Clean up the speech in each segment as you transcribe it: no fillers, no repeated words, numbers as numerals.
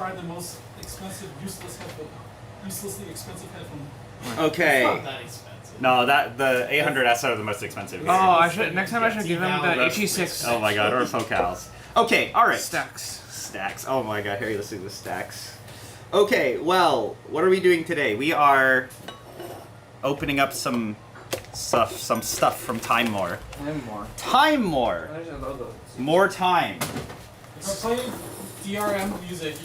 Try the most expensive, uselessly expensive headphone. Okay. It's not that expensive. No, the 800S are the most expensive. Oh, I should. Next time I should give him the HE6. Oh my god, or focals. Okay, all right. Stacks. Oh my god, Harry, let's do the stacks. Okay, well, what are we doing today? We are opening up some stuff from Timemore. Timemore. There's a logo. More time. If I'm playing DRM music,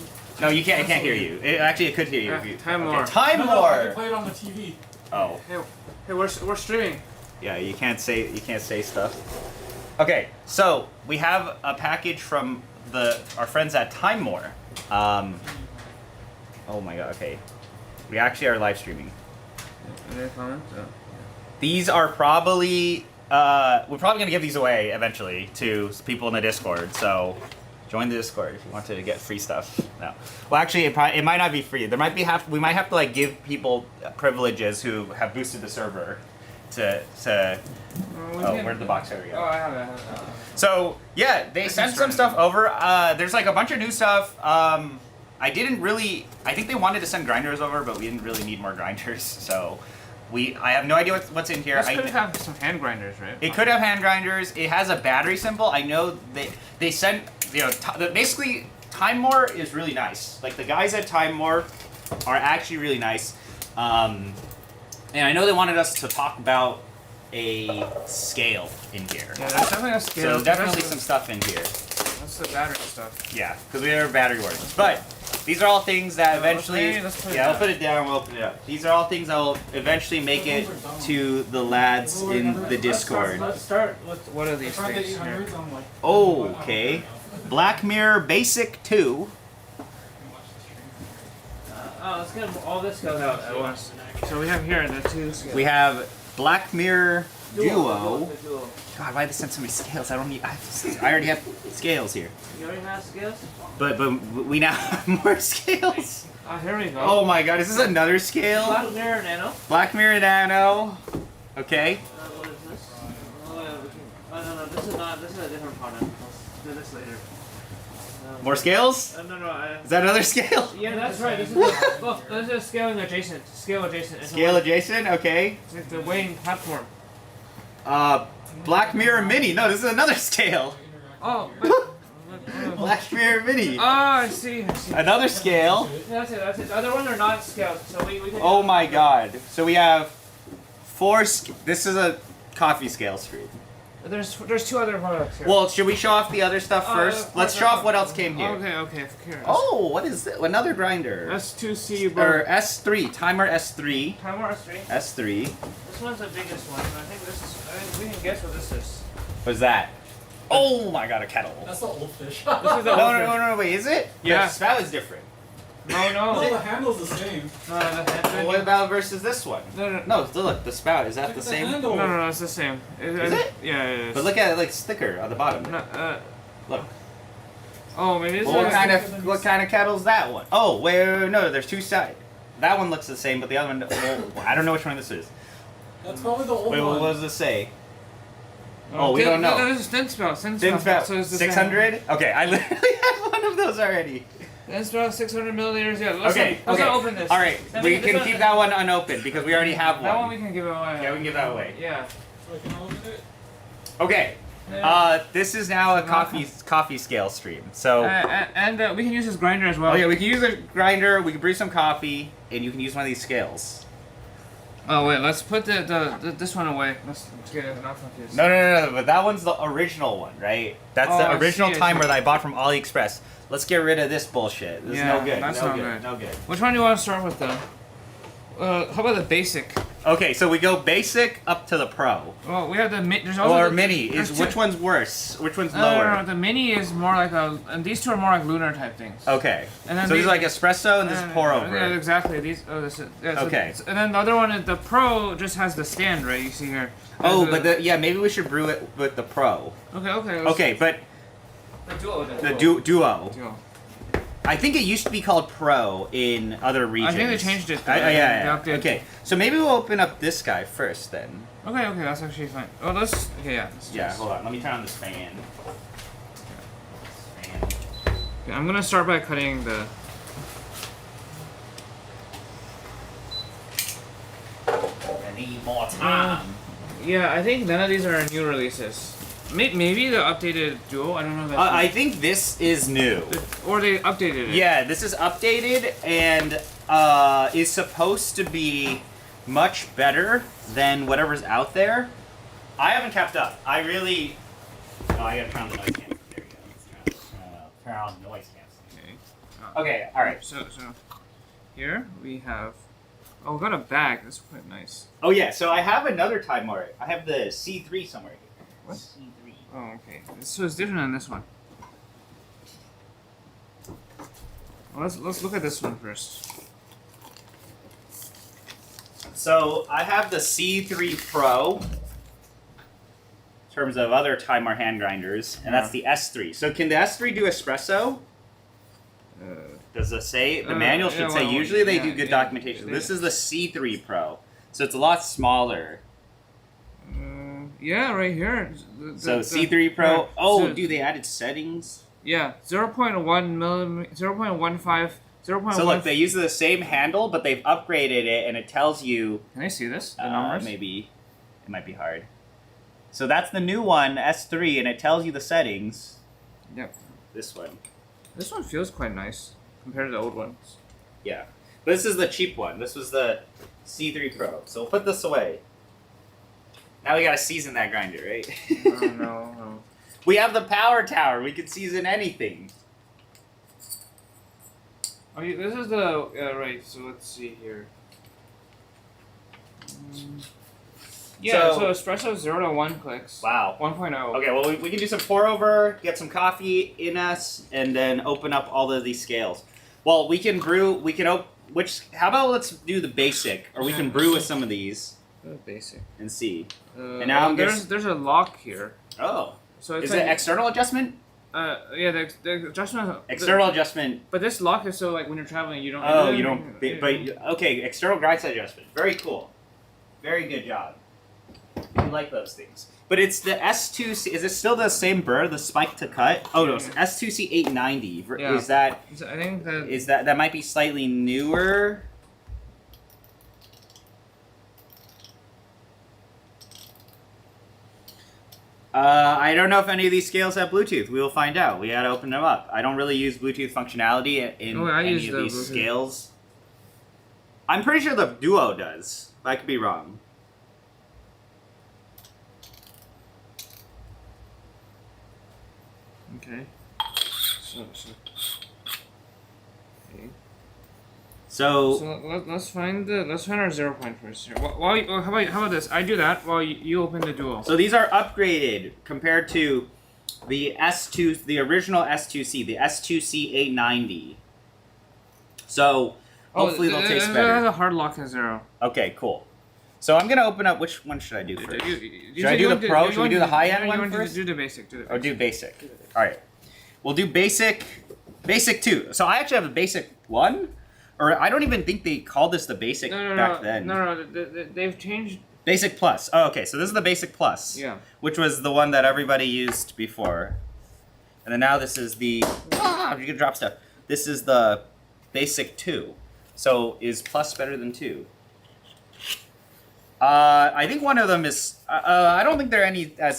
No, you can't. I can't hear you. Actually, it could hear you. Yeah, if you Timemore. Okay, Timemore. No, I can play it on the TV. Oh. Hey, we're streaming. Yeah, you can't say stuff. Okay, so we have a package from our friends at Timemore. Oh my god. Okay, we actually are live streaming. Any comments? Oh. These are probably we're probably gonna give these away eventually to people in the Discord. So join the Discord if you want to get free stuff. No, well actually it might not be free. There might be we might have to like give people privileges who have boosted the server to. Where'd the box? There we go. Oh, I have it. So yeah, they sent some stuff over. There's like a bunch of new stuff. I think they wanted to send grinders over, but we didn't really need more grinders. So I have no idea what's in here. This could have some hand grinders, right? It could have hand grinders. It has a battery symbol. I know they sent basically Timemore is really nice. Like the guys at Timemore are actually really nice. And I know they wanted us to talk about a scale in here. Yeah, there's definitely a scale. So definitely some stuff in here. That's the battery stuff. Yeah, because we have battery works. But these are all things that eventually. Let's put it I'll down. put it down. We'll open it up. These are all things that will eventually make it to the lads in the Discord. Let's start with what are I these tried the things here? 800s, I'm like, Okay. Black Mirror Basic 2. Let's get all this goes out at once. So we have here the two scales. We have Black Mirror Duo. Duo. God, why they send so many scales? I already have scales here. You already have scales? But we now have more scales. Here we go. Oh my god, is this another scale? Black Mirror Nano. Black Mirror Nano. Okay. What is this? No, this is not. This is a different product. Let's do this later. More scales? No. Is that another scale? Yeah, that's right. This is look. This is scaling adjacent. Scale adjacent. It's Scale adjacent? Okay. It's like the weighing platform. Black Mirror Mini. No, this is another scale. Oh. Black Mirror Mini. Oh, I see. Another scale. Yeah, that's it. The other ones are not scaled, so we can. Oh my god. So we have this is a coffee scale stream. There's two other products here. Well, should we show off the other stuff first? Let's show off what else came here. Okay. Oh, what is this? Another grinder. S2C Or S3. Timer S3. Timemore S3. S3. This one's the biggest one. I think we can guess what this is. What's that? Oh my god, a kettle. that's the old fish. This is the No, wait, is it? Yeah. The spout is different. No, No. the handle's the same. Well, what about versus this one? No. No, look, the spout, is that Look the at the same? handle. No, it's the same. Is it? Yeah, it is. But look at it, like, sticker on the bottom. No, Look. oh, maybe it's Well, like what kind of kettle's that one? Oh, wait, no, there's two sides. That one looks the same, but the other one, I don't know which one this is. That's probably the old Wait, one. what does it say? Oh, we don't know. No, this is thin spout. Thin spout, So it's the 600? Okay, I literally have one of those already. Thin spout, 600 milliliters. Yeah, let's Okay. not open this. Alright, we can keep that one unopened because we already have That one one. we can give away. Yeah, we can give that away. Yeah. So I can open it. Okay. This is now a coffee scale stream. So, And we can use this grinder as well. oh yeah, we can use a grinder, we can brew some coffee, and you can use one of these scales. Oh wait, let's put this one away. Let's get it not confused. No, but that one's the original one, right? That's Oh, the I original see, I timer see. that I bought from AliExpress. Let's get rid of this bullshit. This Yeah, is no good. that's no not good. good. No good. Which one do you want to start with then? How about the basic? Okay, so we go basic up to the pro. Well, we have the there's also Or the, mini. there's Is two- which one's worse? Which one's No, lower? the mini is more like and these two are more like lunar type things. Okay. And then So this is like espresso and this is pour over. Yeah, exactly. Yeah, Okay. And then the other one is the pro just has the stand, right? You see here. Oh, There's but yeah, maybe we should brew it with the pro. Okay. Okay, but The duo. the duo. Duo. I think it used to be called Pro in other regions. I think they changed it. Yeah. They updated. Okay, so maybe we'll open up this guy first then. Okay, that's actually fine. Oh, let's. Okay, yeah. Yeah, hold on. Let me turn on this fan. Okay, I'm gonna start by cutting the I need more time. Yeah, I think none of these are new releases. Maybe the updated Duo. I don't know. If that's I think this is new. or they updated it. Yeah, this is updated and is supposed to be much better than whatever's out there. I haven't kept up. I really. Oh, I gotta turn on the noise canceling. There you go. Turn on noise canceling. Okay. Okay, alright. So here we have. Oh, we got a bag. That's quite nice. Oh, yeah, so I have another Timemore. I have the C3 somewhere here. What? C3. Oh, okay. So it's different than this one. Well, let's look at this one first. So I have the C3 Pro in terms of other Timemore hand grinders, and that's the S3. So can the S3 do espresso? Does it say? The manual should say usually they do good documentation. This is the C3 Pro, so it's a lot smaller. Yeah, right here. So C3 Pro. yeah, Oh, so- dude, they added settings. Yeah, 0.1 millimeter, 0.15, 0.1. So look, they use the same handle, but they've upgraded it, and it tells you. Can I see this? The numbers? Maybe it might be hard. So that's the new one, S3, and it tells you the settings. Yep. This one. This one feels quite nice compared to the old ones. Yeah. But this is the cheap one. This was the C3 Pro. So we'll put this away. Now we gotta season that grinder, right? No. We have the power tower. We can season anything. Oh, this is the right. So let's see here. Yeah. So espresso 0 to 1 clicks. Wow. 1.0. Okay, well, we can do some pour over, get some coffee in us, and then open up all of these scales. Well, we can brew, how about let's do the basic, or we can brew with some of these. Basic. And see. And now there's a lock here. Oh. So it's Is it external adjustment? Yeah, the adjustment. External adjustment. But this lock is so like when you're traveling, you don't. Oh, you don't. Okay, external grind set adjustment. Very cool. Very good job. I like those things. But it's the S2C. Is it still the same burr, the spike to cut? Oh no, it's S2C 890. Yeah. Is that? I think that. Is that might be slightly newer? I don't know if any of these scales have Bluetooth. We will find out. We gotta open them up. I don't really use Bluetooth functionality in any of these Bluetooth. scales. I'm pretty sure the Duo does. But I could be wrong. Okay. So let's find our 0 point first here. How about this? I do that while you open the Duo. So these are upgraded compared to the S2, the original S2C, the S2C 890. So hopefully they'll taste It better. has a hard lock at 0. Okay, cool. So I'm gonna open up. Which one should I do first? Should I do the you Pro? you Should we do the high-end one want to first? do the basic. Or do basic. All right. We'll do basic. Basic 2. So I actually have the basic 1. Or I don't even think they called this the basic back then. No, they've changed. Basic Plus. Oh, okay. So this is the Basic Plus. Yeah. Which was the one that everybody used before. And then now this is the... you can drop stuff. This is the Basic 2. So is Plus better than 2? I think one of them is... I don't think they're any the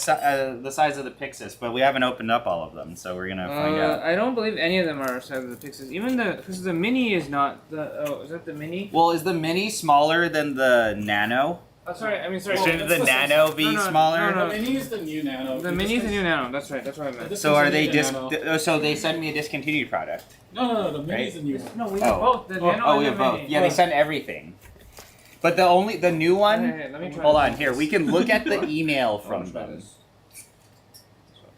size of the Pixis, but we haven't opened up all of them, so we're going to find out. I don't believe any of them are the size of the Pixis. Even because the Mini is not the... Oh, is that the Mini? Well, is the Mini smaller than the Nano? Oh, sorry. Shouldn't the Nano be smaller? No. The Mini is the new Nano. The Mini is the new Nano. That's right. That's what I meant. So are they so they sent me a discontinued product? No. The Mini is the new one. No, we have both. The Nano Oh, and we the have both. Mini. Yeah, they sent everything. But the new one. Hey, let me try Hold this. on, here we can look at the email I wanna from try them. this.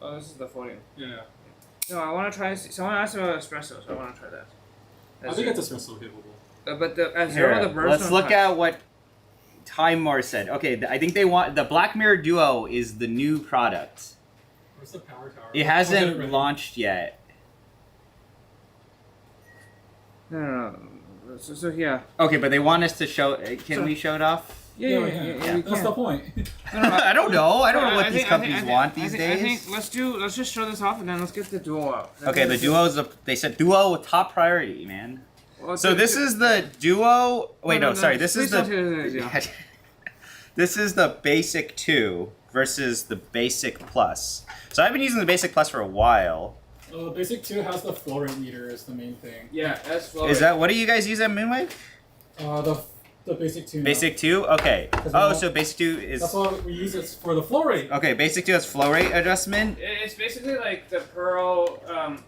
Oh, this is the 40. Yeah. No, I want to try. Someone asked about espresso, so I want to try that. I think it's espresso capable. But the at Here, 0 the burst. let's look at what Timemore said. Okay, I think they want the Black Mirror Duo is the new product. Where's the power tower? It hasn't launched yet. No. So yeah. Okay, but they want us to show. Can we show it off? Yeah. we That's can. the point. I don't know. I don't know what I these think- companies want I these think- days. I think let's just show this off and then let's get the Duo out. Okay, the Duo is they said Duo with top priority, man. So this is the Duo. Wait, no, sorry. This is please don't say this, yeah. This is the Basic 2 versus the Basic Plus. So I've been using the Basic Plus for a while. Basic 2 has the flow rate meter is the main thing. Yeah, that's flow Is rate. that what do you guys use at Moonwave? The Basic 2 now. Basic 2? Okay. Oh, so Basic 2 is... That's why we use it for the flow rate. Okay, Basic 2 has flow rate adjustment. It's basically like the Pearl,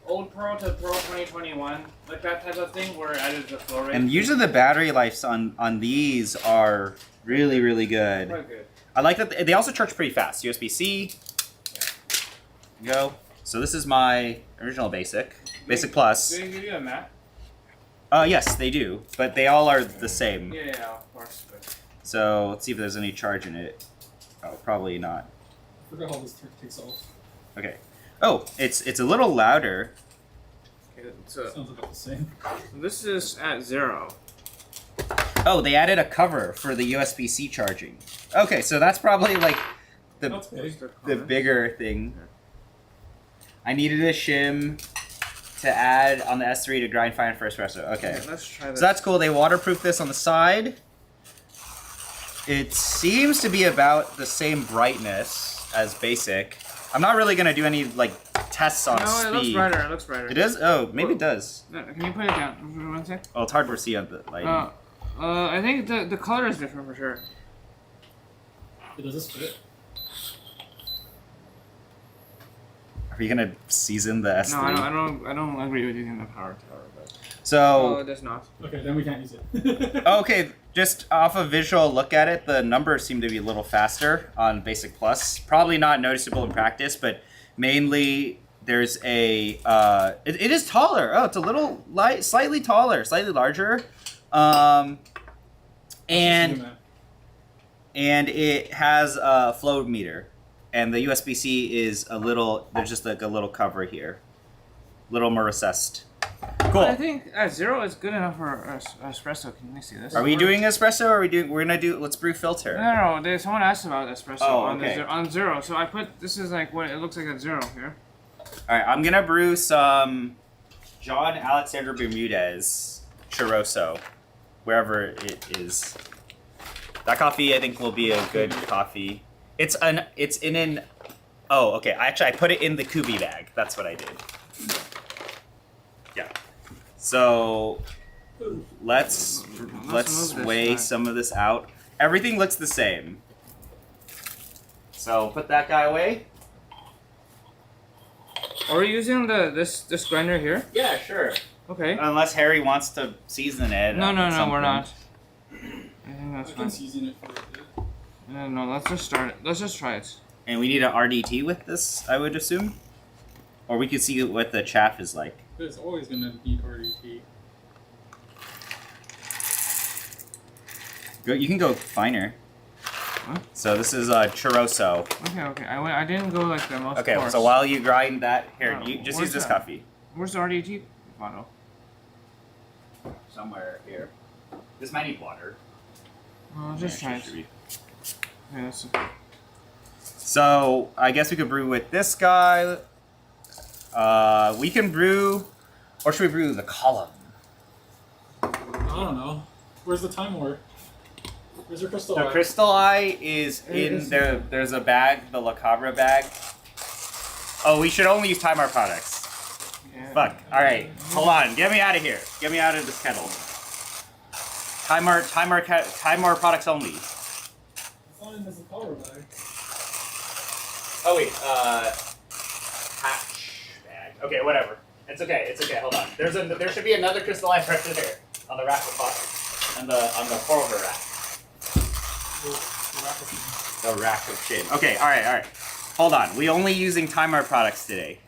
old Pearl to Pearl 2021, like that type of thing where it added the flow rate. And usually the battery lives on these are really, really good. Quite good. I like that they also charge pretty fast. USB-C. Go. So this is my original Basic. Basic Plus. Do they give you a mat? Yes, they do. But they all are the same. Yeah, of course. But... So let's see if there's any charge in it. Oh, probably not. I forgot how this takes off. Okay. Oh, it's a little louder. Okay, so Sounds about the same. this is at 0. Oh, they added a cover for the USB-C charging. Okay, so that's probably like That's big. the bigger thing. I needed a shim to add on the S3 to grind fine for espresso. Okay. Yeah, let's try this. So that's cool. They waterproof this on the side. It seems to be about the same brightness as Basic. I'm not really gonna do any like tests on No, speed. it looks brighter. It looks brighter. It is? Oh, maybe it does. No, can you put it down? 1 sec. Oh, it's hard to see on the lighting. I think the color is different for sure. Does this fit? Are you gonna season the S3? No, I don't agree with using the power tower, but So it does not. Okay, then we can't use it. okay, just off a visual look at it, the numbers seem to be a little faster on Basic Plus. Probably not noticeable in practice, but mainly there's a it is taller. Oh, it's a little slightly taller, slightly larger, and it has a flow meter, and the USB-C is a little. There's just like a little cover here, little more recessed. Cool. I think at 0 is good enough for espresso. Can you see this? Are we doing espresso? Or are we doing? We're gonna do. Let's brew filter. No. Someone asked about espresso Oh, on okay. on 0. So I put this is like what it looks like at 0 here. All right, I'm gonna brew some John Alexander Bermudez Churroso, wherever it is. That coffee, I think, will be a good coffee. It's in an. Oh, okay. I put it in the Kubi bag. That's what I did. Yeah. So let's move this weigh back. some of this out. Everything looks the same. So put that guy away. Are we using this grinder here? Yeah, sure. Okay. Unless Harry wants to season it. No, something. we're not. I think I that's can fine. season it for it. No, let's just start it. Let's just try it. And we need an RDT with this, I would assume. Or we could see what the chaff is like. It's always gonna need RDP. You can go finer. What? So this is a churroso. Okay. I didn't go like the most. Okay, coarse. so while you grind that, here, Oh, you just where's use this that? coffee. Where's the RDT bottle? Somewhere here. This might need water. Oh, just try it. Okay, that's okay. So I guess we could brew with this guy. We can brew, or should we brew the column? I don't know. Where's the Timemore? Where's your crystal? The eye? crystal eye is in is- there. There's a bag, the La Cabra bag. Oh, we should only use Timemore products. Yeah. Fuck. All right, hold on. Get me out of here. Get me out of this kettle. Timemore products only. It's not in this power bag. Oh wait, hatch bag. Okay, whatever. It's okay. It's okay. Hold on. There should be another crystal eye right there on the rack of bottom, on the forward rack. The rack of shit. Okay. All right. Hold on. We only using Timemore products today.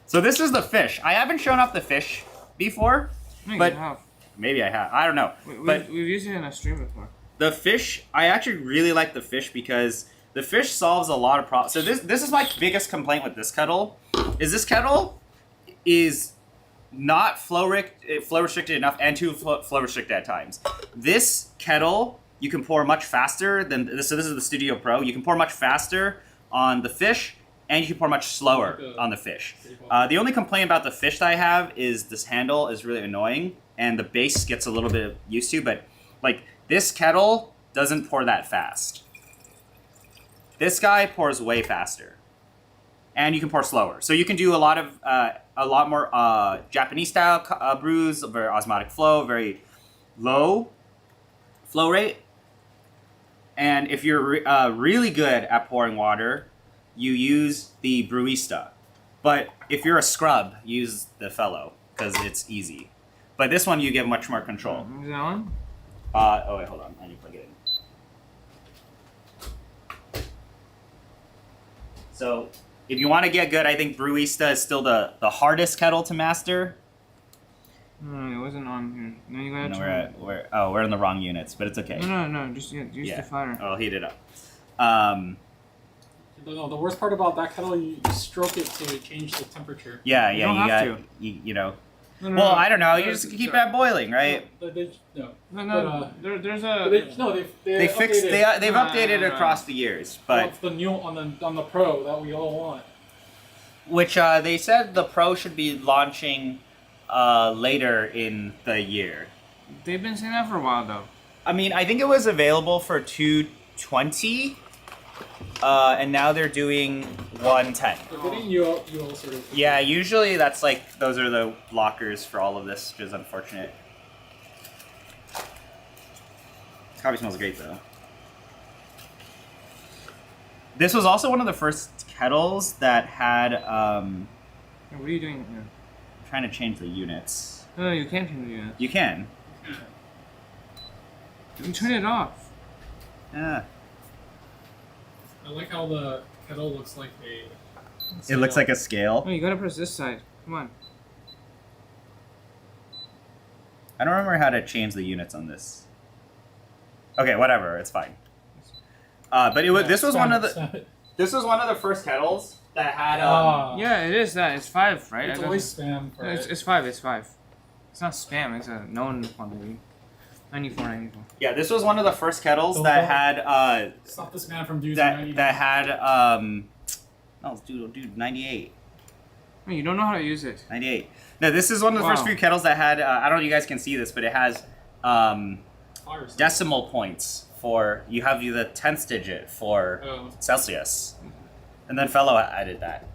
So this is the fish. I haven't shown off the fish before, No, but you have. maybe I have. I don't know. But We've used it in a stream before. the fish, I actually really like the fish because the fish solves a lot of problems. So this is my biggest complaint with this kettle, is this kettle is not flow restricted enough and too flow restricted at times. This kettle, you can pour much faster than this. So this is the Studio Pro. You can pour much faster on the fish and you can pour much slower on the fish. The only complaint about the fish that I have is this handle is really annoying, and the base gets a little bit used to, but like this kettle doesn't pour that fast. This guy pours way faster, and you can pour slower. So you can do a lot more Japanese style brews, very osmotic flow, very low flow rate. And if you're really good at pouring water, you use the Brewista. But if you're a scrub, use the Fellow, because it's easy. But this one, you get much more control. Is that one? Oh, wait, hold on. I need to plug it in. So, if you want to get good, I think Brewista is still the hardest kettle to master. No, it wasn't on here. No, you gotta No, try. we're in the wrong units, but it's okay. No, just use the fire. I'll heat it up. No, the worst part about that kettle, you stroke it to change the temperature. Yeah, You don't you have got, to. you know. No, Well, I don't know. You No, just keep it boiling, right? There's a. They've updated no. across the years, But but it's the new on the Pro that we all want. which they said the Pro should be launching later in the year. They've been saying that for a while though. I mean, I think it was available for 220, and now they're doing 110. They're getting UL certified. Yeah, usually those are the blockers for all of this, which is unfortunate. Coffee smells great though. This was also one of the first kettles that had. What are you doing here? I'm trying to change the units. No, you can't change the unit. You can. You turn it off. Yeah. I like how the kettle looks like It looks like a scale. No, you gotta press this side. Come on. I don't remember how to change the units on this. Okay, whatever. It's fine. But it was. This was one of the. This was one of the first kettles that had. Yeah, it is that. It's 5, right? It's always spam. No, it's 5. It's 5. It's not spam. It's a known quantity. 94. Yeah, this was one of the first kettles that had. Stop this man from doing That had. Oh, dude, 98. No, you don't know how to use it. 98. No, this is one of the first few kettles that had. I don't know if you guys can see this, but it has decimal points for. You have the 10th digit for Celsius, and then Fellow added that.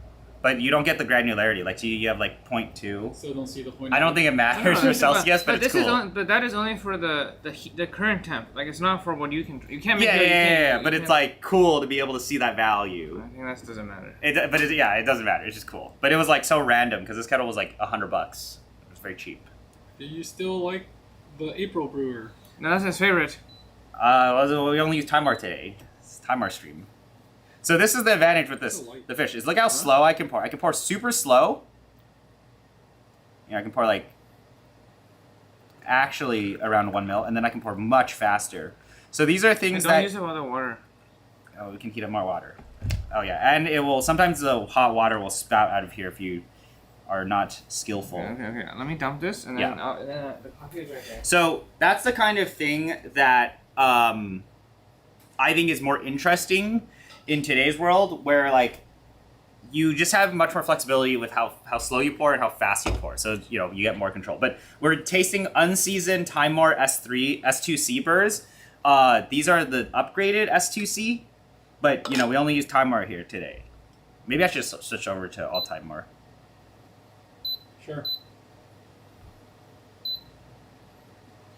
But you don't get the granularity. Like you have like 0.2. So don't see the point. I don't think it matters for Celsius, but it's cool. But that is only for the current temp. Like it's not for what you can. You can't make. Yeah. But it's like cool to be able to see that value. I think that doesn't matter. It doesn't matter. It's just cool. But it was like so random because this kettle was like $100. It was very cheap. Do you still like the April brewer? No, that's his favorite. We only use Timemore today. It's Timemore stream. So this is the advantage with the fish, is look how slow I can pour. I can pour super slow. I can pour like actually around 1 mil, and then I can pour much faster. So these are things don't use a lot of water. Oh, we can heat up more water. Oh yeah, and it will sometimes the hot water will spout out of here if you are not skillful. Okay. Let me dump this, and then, the coffee is right there. So that's the kind of thing that I think is more interesting in today's world, where like you just have much more flexibility with how slow you pour and how fast you pour. So you get more control. But we're tasting unseasoned Timemore S2C burrs. These are the upgraded S2C, but we only use Timemore here today. Maybe I should switch over to all Timemore. Sure.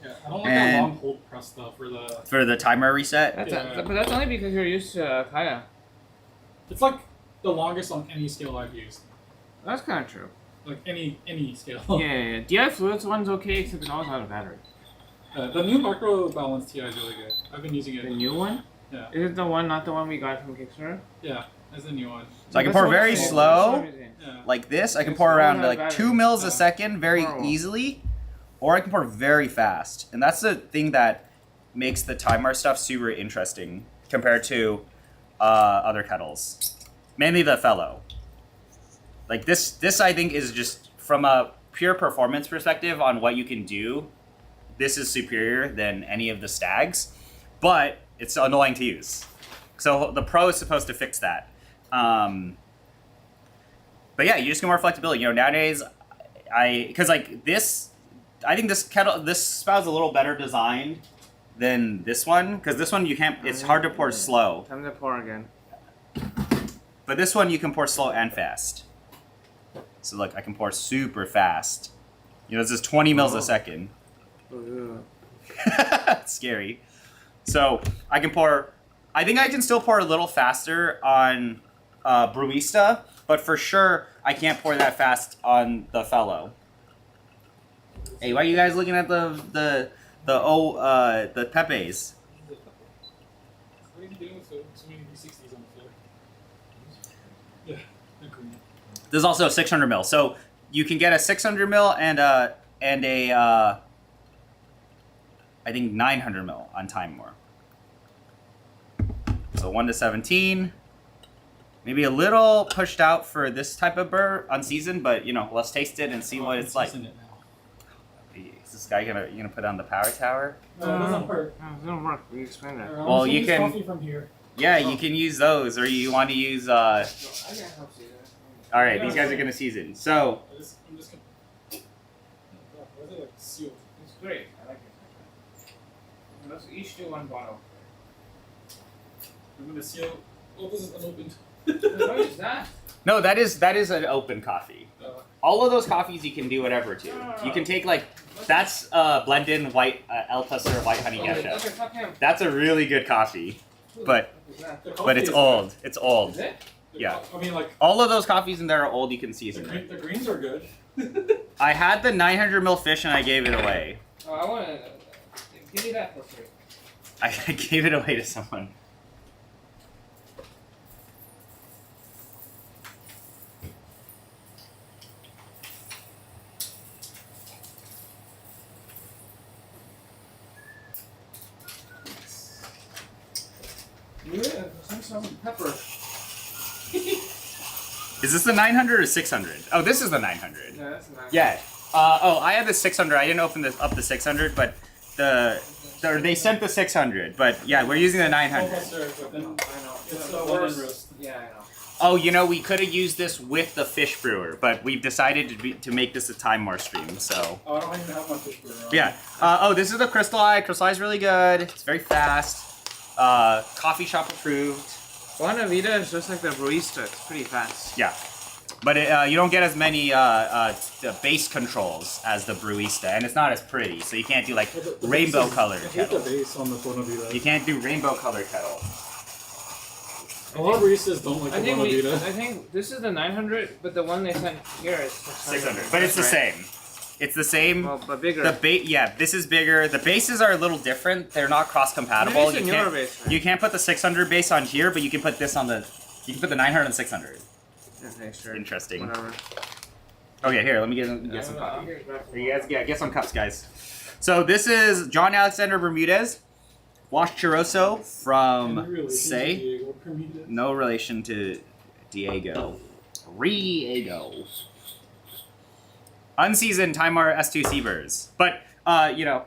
Yeah, I don't like that long hold press though for the timer reset. But that's only because you're used to Kaya. It's like the longest on any scale I've used. That's kind of true. Like any scale. Yeah. DI Fluids one's okay, except it always has a battery. The new micro balance TI is really good. I've been using it. The new one? Yeah. Is it the one, not the one we got from Kickstarter? Yeah, that's the new one. So I can pour very slow, Yeah. like this. I can pour around like 2 mils a second very easily, or I can pour very fast. And that's the thing that makes the Timemore stuff super interesting compared to other kettles. Mainly the Fellow. Like this I think is just from a pure performance perspective on what you can do. This is superior than any of the Stags, but it's annoying to use. So the Pro is supposed to fix that. But yeah, you just get more flexibility. You know, nowadays, because like this, I think this spout's a little better designed than this one, because this one you can't. It's hard to pour slow. Time to pour again. But this one you can pour slow and fast. So look, I can pour super fast. You know, this is 20 mils a second. It's scary. So I can pour. I think I can still pour a little faster on Brewista, but for sure I can't pour that fast on the Fellow. Hey, why are you guys looking at the Pepes? What are you doing with so many V60s on the floor? Yeah, agree. There's also a 600 mil, so you can get a 600 mil and a I think 900 mil on Timemore. So 1 to 17, maybe a little pushed out for this type of burr unseasoned, but you know, let's taste it and see what it's like. It Is this guy gonna put on the power tower? no, it doesn't work. No, it doesn't work. We explained that. Well, you can- Coffee from here. Yeah, you can use those, or you want to use. I can't help you. All right, these guys are gonna season. So I'm just gonna. Why is it like sealed? It's great. I like it. Let's each do one bottle. I'm gonna seal. Oh, this is unopened. What is that? no, that is an open coffee. All of those coffees you can do whatever to. You can take like that's blended white El Pastor white honey Okay, Gesha. fuck him. That's a really good coffee, but What is that? The but coffee it's is old. good. It's old. Is it? Yeah. I mean, like All of those coffees in there are old. You can season it. the greens are good. I had the 900 mil fish and I gave it away. Oh, I want to. Give me that for free. I gave it away to someone. Yeah, some pepper. Is this the 900 or 600? Oh, this is the 900. Yeah, that's nice. Yeah. I had the 600. I didn't open this up the 600, but they sent the 600. But yeah, we're using the 900. But then I know. it's The a worst. roast. Yeah, I know. Oh, you know, we could have used this with the fish brewer, but we've decided to make this a Timemore stream. So Oh, I don't even have my fish burger on. yeah. Oh, this is the Crystal Eye. Crystal Eye is really good. It's very fast. Coffee shop approved. Buena Vida is just like the barista. It's pretty fast. Yeah. But you don't get as many the base controls as the Brewista, and it's not as pretty, so you can't do like The rainbow base is- colored I hate kettle. the base on the Bonavita. You can't do rainbow colored kettle. A lot of baristas don't like I the think Bonavita. I think this is the 900, but the one they sent here is 600, but it's the same. It's the same. Well, but bigger. The base, yeah, this is bigger. The bases are a little different. They're not cross compatible. Maybe it's a newer base, right? You can't put the 600 base on here, but you can put this on the. You can put the 900 and 600. Okay, sure. Interesting. Whatever. Okay, here. Let me get some coffee. You guys, yeah, get some cups, guys. So this is John Alexander Bermudez, Wash Churroso from Say. No relation to Diego. Riego. Unseasoned Timemore S2 Seabirds. But, you know,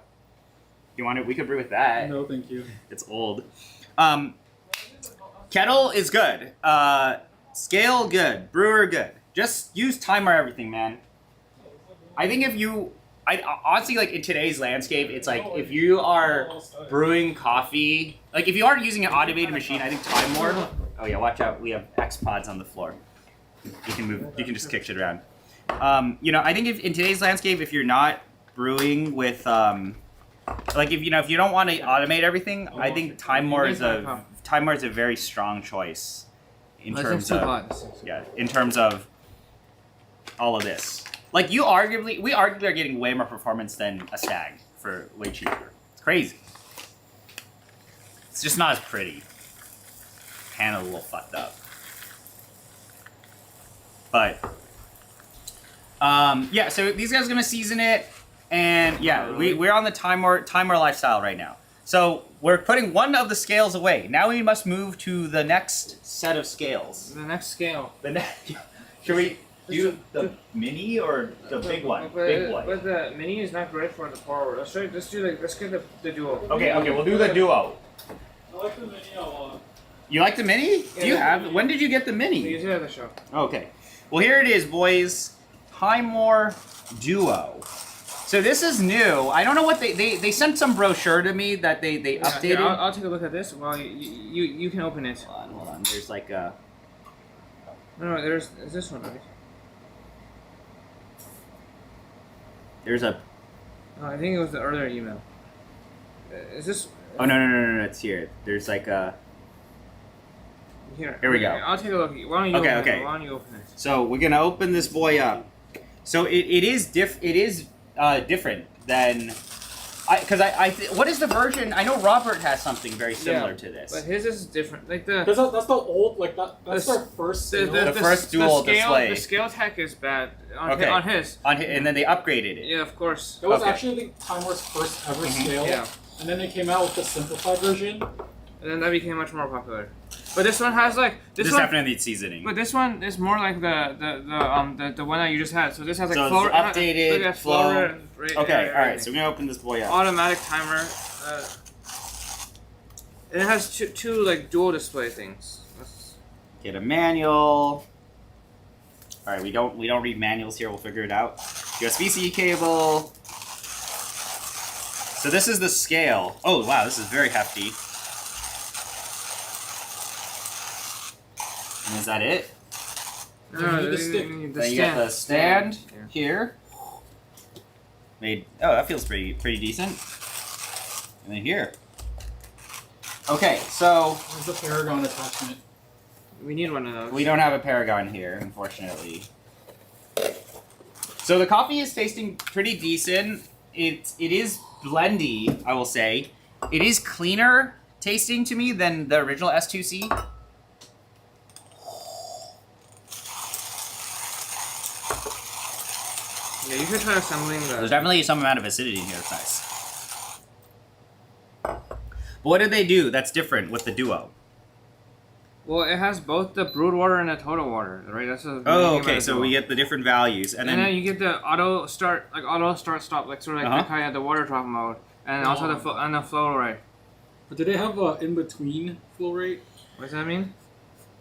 you want it? We could brew with that. No, thank you. It's old. Kettle is good. Scale good. Brewer good. Just use Timemore everything, man. I think if you... honestly, like, in today's landscape, it's like, if you are brewing coffee... Like, if you are using an automated machine, I think Timemore... Oh, yeah, watch out. We have X-Pods on the floor. You can move... You can just kick shit around. You know, I think if in today's landscape, if you're not brewing with... like, if you know, if you don't want to automate everything, I think Timemore is a very strong choice in terms of... Yeah, in terms of all of this. Like, we arguably are getting way more performance than a Stag for way cheaper. It's crazy. It's just not as pretty. Panel a little fucked up. But, yeah, so these guys are gonna season it, and yeah, we're on the Timemore lifestyle right now. So we're putting one of the scales away. Now we must move to the next set of scales. The next scale. Should we do the mini or the big one? Big one. But the mini is not great for the power. Let's get the duo. Okay, we'll do the duo. I like the mini a lot. You like the mini? Do you have? When did you get the We mini? use it at the show. Okay. Well, here it is, boys. Timemore Duo. So this is new. I don't know what they sent some brochure to me that they updated. Here, I'll take a look at this while you can open it. Hold on. There's like a. No, is this one right? There's a. Oh, I think it was the earlier email. Is this? Oh no! It's here. There's like a. Here we go. I'll take a look. Why don't you open it? Why don't you open it? So we're gonna open this boy up. So it is different than. What is the version? I know Robert has something very similar to this. But his is different. Like the. Because that's the old, like that's their first. The first dual display. The scale tech is bad on Okay. on his. And then they upgraded it. Yeah, of course. It was actually Timemore's first ever scale. Yeah. And then they came out with the simplified version. And then that became much more popular. But this one has like This one, definitely needs seasoning. But this one is more like the one that you just had. So this has like So flow, it's updated, look at flow. rate, Okay, all right. So we're gonna open this boy up. Automatic timer. And it has two like dual display things. Get a manual. All right, we don't read manuals here. We'll figure it out. USB-C cable. So this is the scale. Oh wow, this is very hefty. And is that it? No, the stick. Then you got the stand here. Oh, that feels pretty decent. And then here. Okay, so There's the Paragon attachment. We need one of those. we don't have a Paragon here, unfortunately. So the coffee is tasting pretty decent. It is blendy, I will say. It is cleaner tasting to me than the original S2C. Yeah, you should try assembling the. There's definitely some amount of acidity in here. It's nice. But what did they do that's different with the Duo? Well, it has both the brewed water and the total water, right? That's the Oh, okay. So we get the different values, and then then you get the auto start stop, like sort of like how you had the water drop mode, and also the flow rate. But do they have a in between flow rate? What does that mean?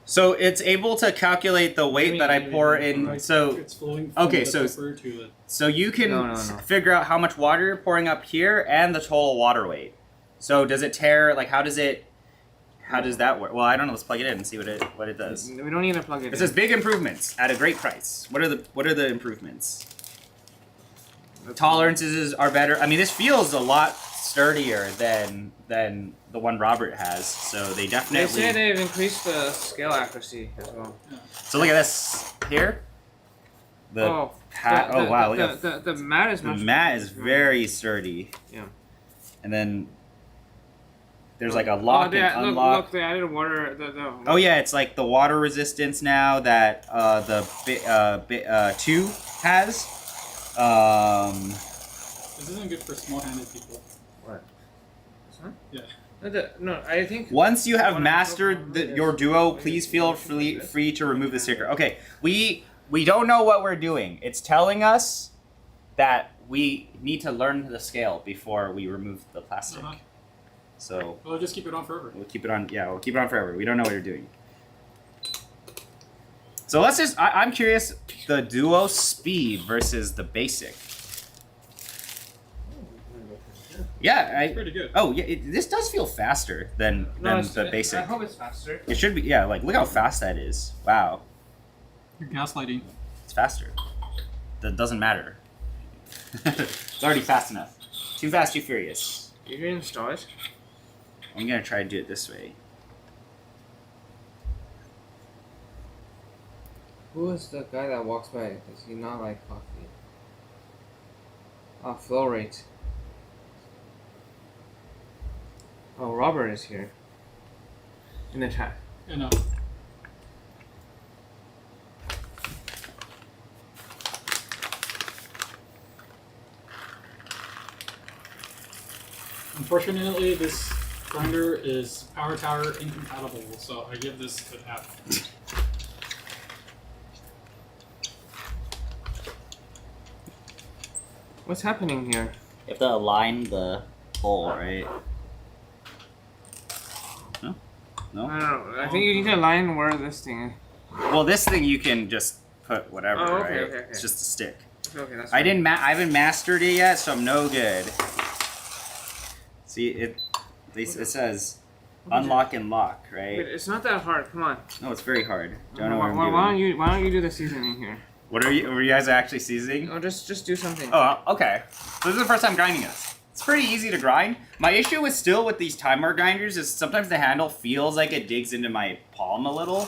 so it's able to calculate the weight that I pour in. Like, So it's flowing from okay, the so pepper to the. so you can No. figure out how much water you're pouring up here and the total water weight. So does it tear? Like how does that work? Well, I don't know. Let's plug it in and see what it does. We don't need to plug it in. It says big improvements at a great price. What are the improvements? Tolerances are better. I mean, this feels a lot sturdier than the one Robert has. So they definitely. They say they've increased the scale accuracy as well. So look at this here. Wow! Look at the mat is much. the mat is very sturdy. Yeah. And then there's like a lock and unlock. Look, they added water. Oh yeah, it's like the water resistance now that the 2 has. This isn't good for small-handed people. What? Huh? Yeah. No, I think. Once you have mastered your Duo, please feel free to remove the sticker. Okay, we don't know what we're doing. It's telling us that we need to learn the scale before we remove the plastic. So We'll just keep it on forever. we'll keep it on. Yeah, we'll keep it on forever. We don't know what you're doing. So let's just. I'm curious. The Duo speed versus the basic. Yeah, Pretty good. Oh yeah, this does feel faster than the basic. I hope it's faster. It should be. Yeah, like look how fast that is. Wow, You're gaslighting. it's faster. That doesn't matter. It's already fast enough. Too fast, too furious. You didn't install it? I'm gonna try to do it this way. Who is the guy that walks by? Does he not like coffee? Oh, flow rate. Oh, Robert is here. In the chat. You know. Unfortunately, this grinder is Power Tower incompatible, so I give this an F. What's happening here? You have to align the hole, right? No? I don't know. I think you need to align where this thing is. Well, this thing you can just put whatever, Oh, okay, right? okay, okay. It's just a stick. Okay, that's I fine. didn't. I haven't mastered it yet, so I'm no good. See, it says unlock and lock, right? Wait, it's not that hard. Come on. No, it's very hard. Don't know what I'm doing. Why don't you do the seasoning here? Were you guys actually seasoning? Oh, just do something. Oh, okay. So this is the first time grinding this. It's pretty easy to grind. My issue is still with these Timemore grinders is sometimes the handle feels like it digs into my palm a little.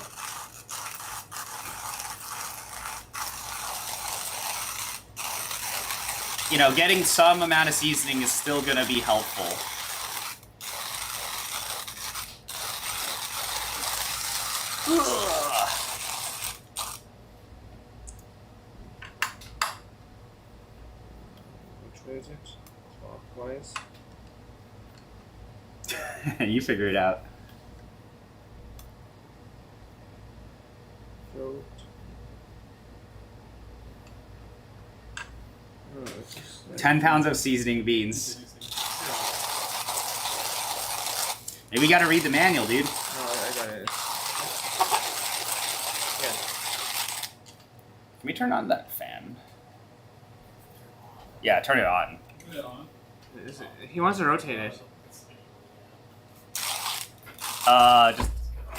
You know, getting some amount of seasoning is still gonna be helpful. Which way is it? Clockwise. You figure it out. Throat. Oh, it's just like 10 pounds of seasoning beans. Maybe we gotta read the manual, dude. Oh, I got it. Yeah. Can we turn on that fan? Yeah, turn it on. Put it on. He wants to rotate it. Just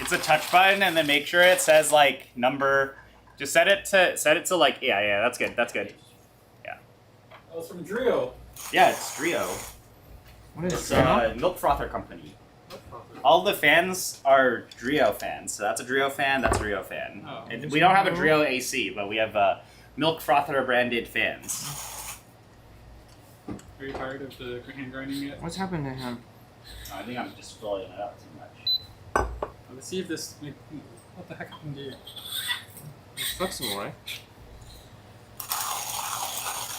it's a touch button, and then make sure it says like number. Just set it to like yeah, that's good. Yeah. That was from Drio. Yeah, it's Trio. What is It's it? Milk Frother Company. All the fans are Drio fans. So that's a Drio fan. That's a Drio fan. Oh. And we don't have a Drio AC, but we have Milk Frother branded fans. Are you tired of the hand grinding yet? What's happened to him? I think I'm just filling it up too much. Let's see if this. What the heck happened to you? It's flexible, right?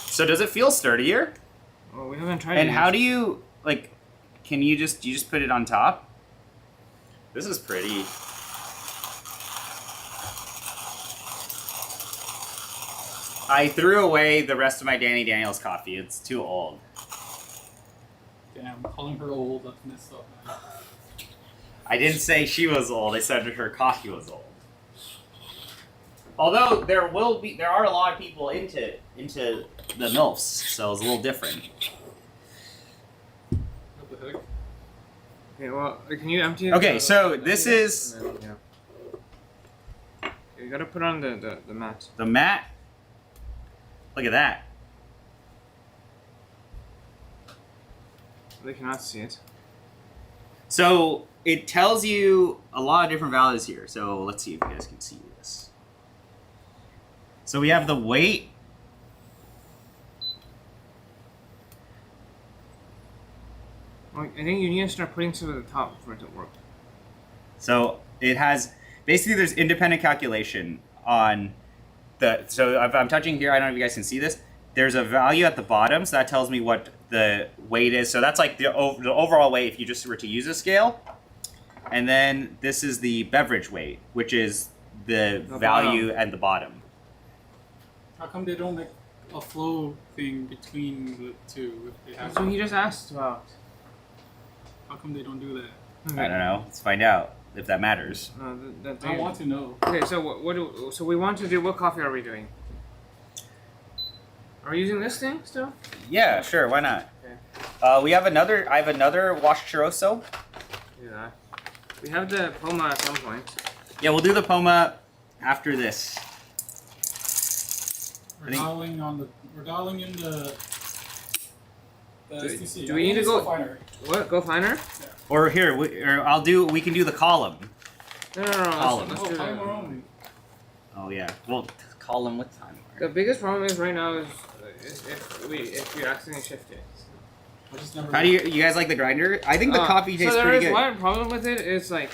So does it feel sturdier? Well, we haven't tried it And yet. how do you like? Can you just put it on top? This is pretty. I threw away the rest of my Danny Daniels coffee. It's too old. Damn, calling her old. That's messed up, man. I didn't say she was old. I said her coffee was old. Although there are a lot of people into the MILFs, so it's a little different. What the heck? Okay, well, can you empty it? Okay, so this is And then, yeah. You gotta put on the mat. the mat. Look at that. They cannot see it. So it tells you a lot of different values here. So let's see if you guys can see this. So we have the weight. Well, I think you need to start putting some at the top for it to work. So it has basically there's independent calculation on the. So if I'm touching here, I don't know if you guys can see this. There's a value at the bottom, so that tells me what the weight is. So that's like the overall weight if you just were to use a scale. And then this is the beverage weight, which is the value bottom. at the bottom. How come they don't make a flow thing between the two? If they have That's what he just asked about. How come they don't do that? I don't know. Let's find out if that matters. No, I want to know. Okay, so so we want to do, what coffee are we doing? Are we using this thing still? Yeah, sure. Why not? Okay. We have another. I have another wash churroso. Do that. We have the Poma at some point. Yeah, we'll do the Poma after this. We're dialing in the STC. Do we need to go? Finer. What? Go finer? Or here, we can do the column. No. Column. Let's Oh, do timer that. only. Oh yeah. Well, column with time. The biggest problem is right now is if you accidentally shift it. I just never. How do you guys like the grinder? I think the coffee tastes so there pretty is good. one problem with it is like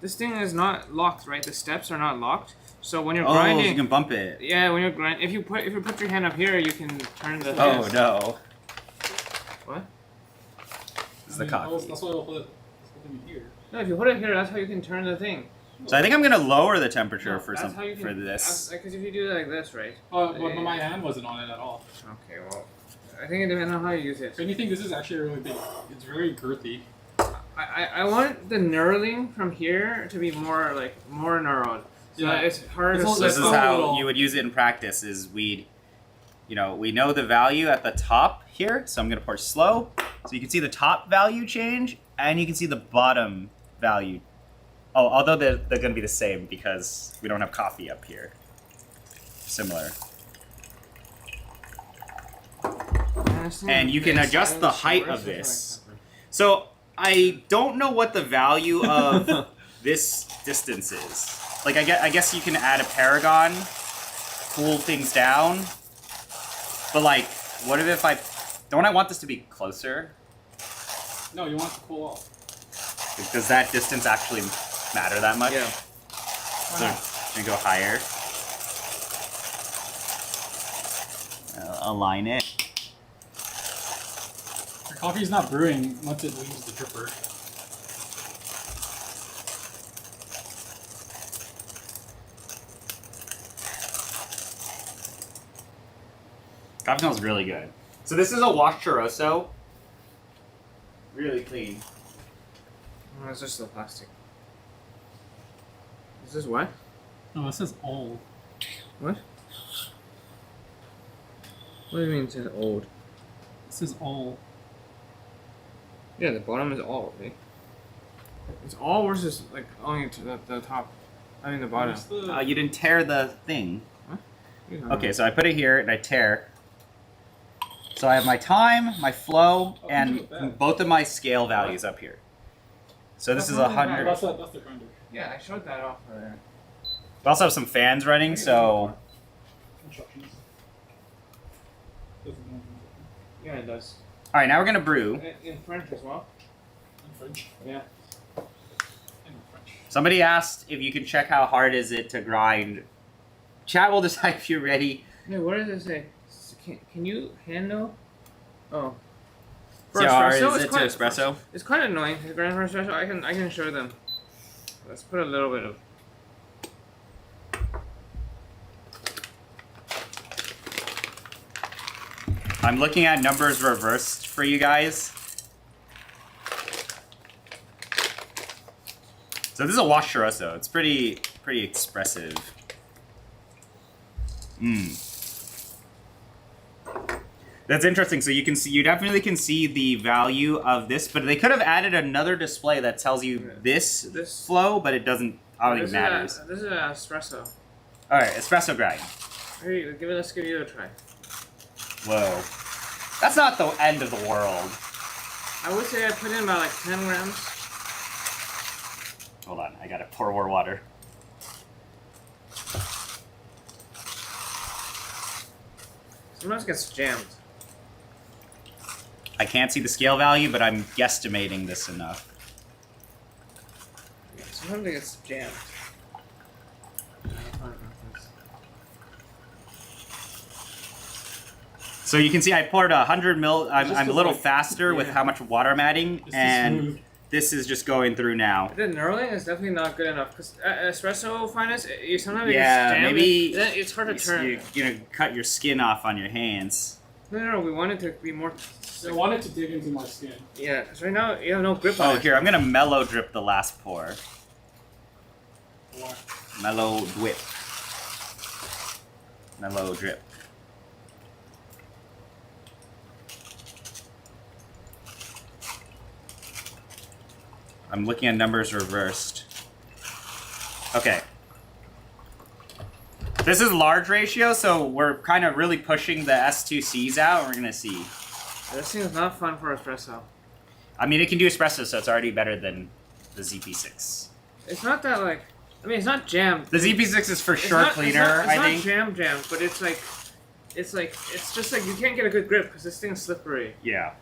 this thing is not locked, right? The steps are not locked. So when you're Oh, grinding, you can bump it. yeah, when you're grinding, if you put your hand up here, you can turn the. Oh thing. no. What? This is the coffee. That's why I'll put it here. No, if you put it here, that's how you can turn the thing. So I think I'm gonna lower the temperature No, for that's how you can, for this. Because if you do it like this, right? Oh, but my hand wasn't on it at all. Okay, well, I think it depends on how you use it. If anything, this is actually really big. It's very girthy. I want the knurling from here to be more knurled. So Yeah. it's harder It's to all- slip This is Oh, up. how little- you would use it in practice. Is we know the value at the top here, so I'm gonna pour slow, so you can see the top value change, and you can see the bottom value. Oh, although they're gonna be the same because we don't have coffee up here. Similar. And you can adjust the height of this. So I don't know what the value of this distance is. Like I guess you can add a paragon, cool things down. But like, what if don't I want this to be closer? No, you want it to cool off. Does that distance actually matter that much? Yeah. Why So not? gonna go higher. Align it. Your coffee's not brewing once it leaves the dripper. Coffee smells really good. So this is a wash churroso. Really clean. Oh, it's just the plastic. Is this what? No, this is old. What? What do you mean it's old? This is old. Yeah, the bottom is all, right? It's all versus like only to the top. I mean the bottom. Where's the- You didn't tear the thing. You know. Okay, so I put it here and I tear. So I have my time, my flow, Oh, and look at that. both of my scale values up here. So this is That's not bad. 100. That's the grinder. Yeah, I showed that off there. We also have some fans running, so Instructions. Doesn't know Yeah, it does. all right. Now we're gonna brew. In French as well. in French. Yeah. In French. Somebody asked if you can check how hard is it to grind. Chat will decide if you're ready. Yeah, what does it say? Can you handle? Oh. See how hard espresso, is it's it to quite- espresso? It's quite annoying. The grind for espresso, I can show them. Let's put a little bit of. I'm looking at numbers reversed for you guys. So this is a wash churroso. It's pretty expressive. That's interesting. So you definitely can see the value of this, but they could have added another display that tells you this flow, but it doesn't. I don't think it matters. This is an espresso. All right, espresso grind. Here, let's give you a try. Whoa, that's not the end of the world. I would say I put in about like 10 grams. Hold on, I gotta pour more water. Sometimes it gets jammed. I can't see the scale value, but I'm guesstimating this enough. Sometimes it gets jammed. So you can see I poured 100 mil. I'm Just a to, little like, faster with yeah. how much water I'm adding, Just to and smooth. this is just going through now. The knurling is definitely not good enough because espresso finest, you sometimes Yeah, it gets jammed. maybe Then it's hard to turn. You're gonna cut your skin off on your hands. No, we want it to be more. I want it to dig into my skin. Yeah, because right now you have no grip on Oh, it. here, I'm gonna mellow drip the last pour. Why? Mellow drip. Mellow drip. I'm looking at numbers reversed. Okay. This is large ratio, so we're kind of really pushing the S2Cs out, and we're gonna see. This thing is not fun for espresso. I mean, it can do espresso, so it's already better than the ZP6. It's not that like. I mean, it's not jammed. The ZP6 is for It's sure not- cleaner, it's I not think. jam, but it's just like you can't get a good grip because this thing's slippery. Yeah.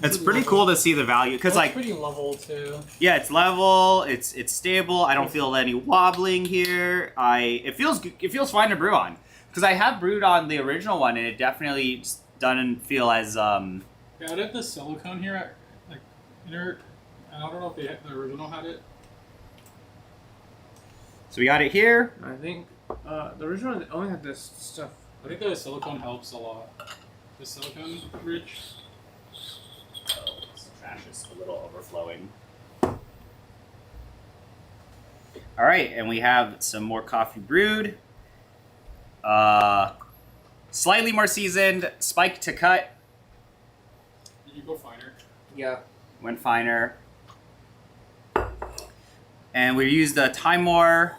It's pretty cool to see the value because, That's like, pretty level too. yeah, it's level, it's stable. I don't feel any wobbling here. It feels fine to brew on because I have brewed on the original one and it definitely just doesn't feel as Yeah, I did the silicone here, like inner. I don't know if the original had it. So we got it here. I think The original one only had this stuff. I think the silicone helps a lot. The silicone rich. Oh, this trash is a little overflowing. All right, and we have some more coffee brewed. Slightly more seasoned, spiked to cut. You go finer. Yeah. Went finer. And we used the Timemore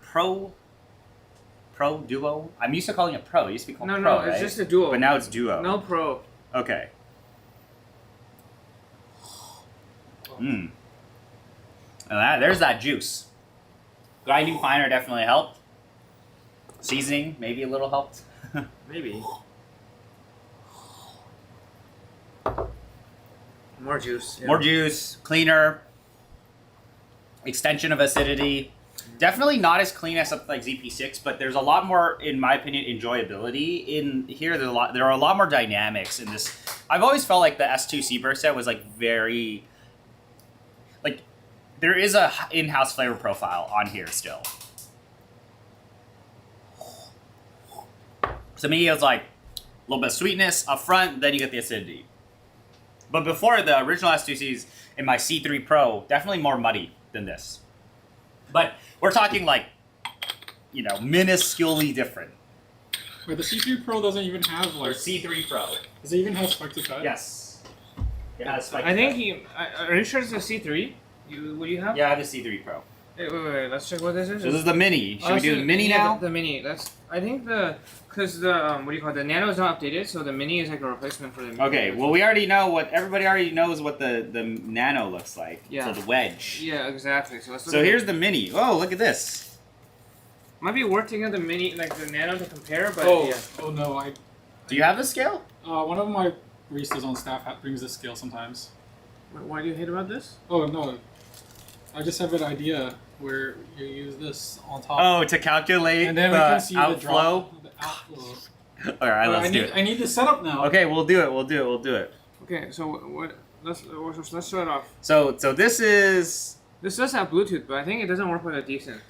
Pro Duo. I'm used to calling it Pro. It used to be called No, Pro, no, it's right? just a duo. But now it's Duo. No Pro. Okay. Mmm. There's that juice. Grinding finer definitely helped. Seasoning maybe a little helped. Maybe. More juice. Yeah. More juice, cleaner. Extension of acidity. Definitely not as clean as something like ZP6, but there's a lot more, in my opinion, enjoyability in here. There are a lot more dynamics in this. I've always felt like the S2 Seaburg set was like very, like, there is a in-house flavor profile on here still. To me, it was like a little bit of sweetness up front, then you get the acidity. But before, the original S2Cs in my C3 Pro, definitely more muddy than this. But we're talking like, you know, minusculely different. Wait, the C3 Pro doesn't even have Or like. C3 Pro. Does it even have spike to cut? Yes. It has spike. I think are you sure it's a C3? What do you have? Yeah, I have the C3 Pro. Wait. Let's check what this is. This is the mini. Should we do the mini yeah, now? The mini. I think because the what do you call it? The Nano is not updated, so the mini is like a replacement for the mini. Okay, well we already know everybody already knows what the Nano looks like. Yeah. So the wedge. Yeah, exactly. So let's look So at here's the mini. Oh, look at this. Might be worth taking the mini, like the Nano, to compare, but Oh, yeah. oh no! Do you have the scale? One of my baristas on staff brings this scale sometimes. Why do you hate about this? Oh no! I just have an idea where you use this on top. Oh, to calculate and then we the can see outflow. the outflow. All right, let's do it. I need the setup now. Okay, we'll do it. Okay, so what? Let's start off. So this is, This does have Bluetooth, but I think it doesn't work with a decent.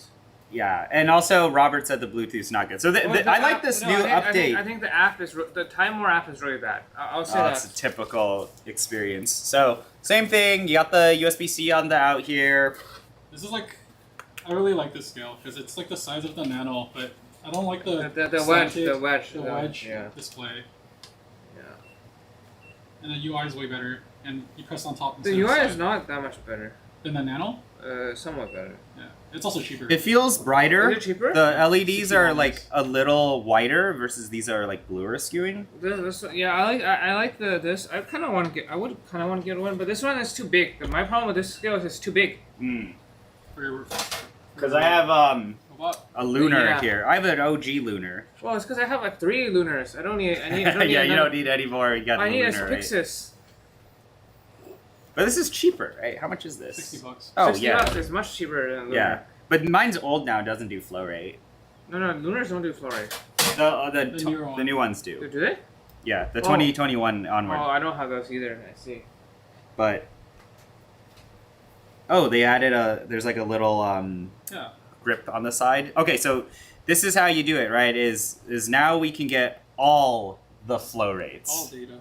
yeah, and also Robert said the Bluetooth's not good. So I like this new update. I think the app is the Timemore app is really bad. I'll say Oh, that. it's a typical experience. So same thing. You got the USB-C on the out here. This is like, I really like this scale because it's like the size of the Nano, but I don't like the wedge yeah. display. Yeah. And the UI is way better, and you press on top. The instead of UI side. is not that much better. Than the Nano. Somewhat better. Yeah, it's also cheaper. It feels brighter. Is it cheaper? The LEDs are $60. like a little whiter versus these are like bluer skewing. I like this. I kind of want to get. I would kind of want to get one, but this one is too big. My problem with this scale is it's too big. Because I have a lunar Yeah. here. I have an OG lunar. Well, it's because I have like 3 lunars. I don't need. I don't need Yeah, you another- don't need any more. You got I the need a lunar, right? Pixis. But this is cheaper, right? How much is this? $60. Oh, $60 yeah. is much cheaper than lunar. Yeah. But mine's old now, doesn't do flow rate. No, lunars don't do flow rate. The new ones do. Do they? Yeah, the 2021 onward. Oh, I don't have those either. I see. But they added there's like a little Yeah. grip on the side. Okay, so this is how you do it, right? Is now we can get all the flow rates. All data.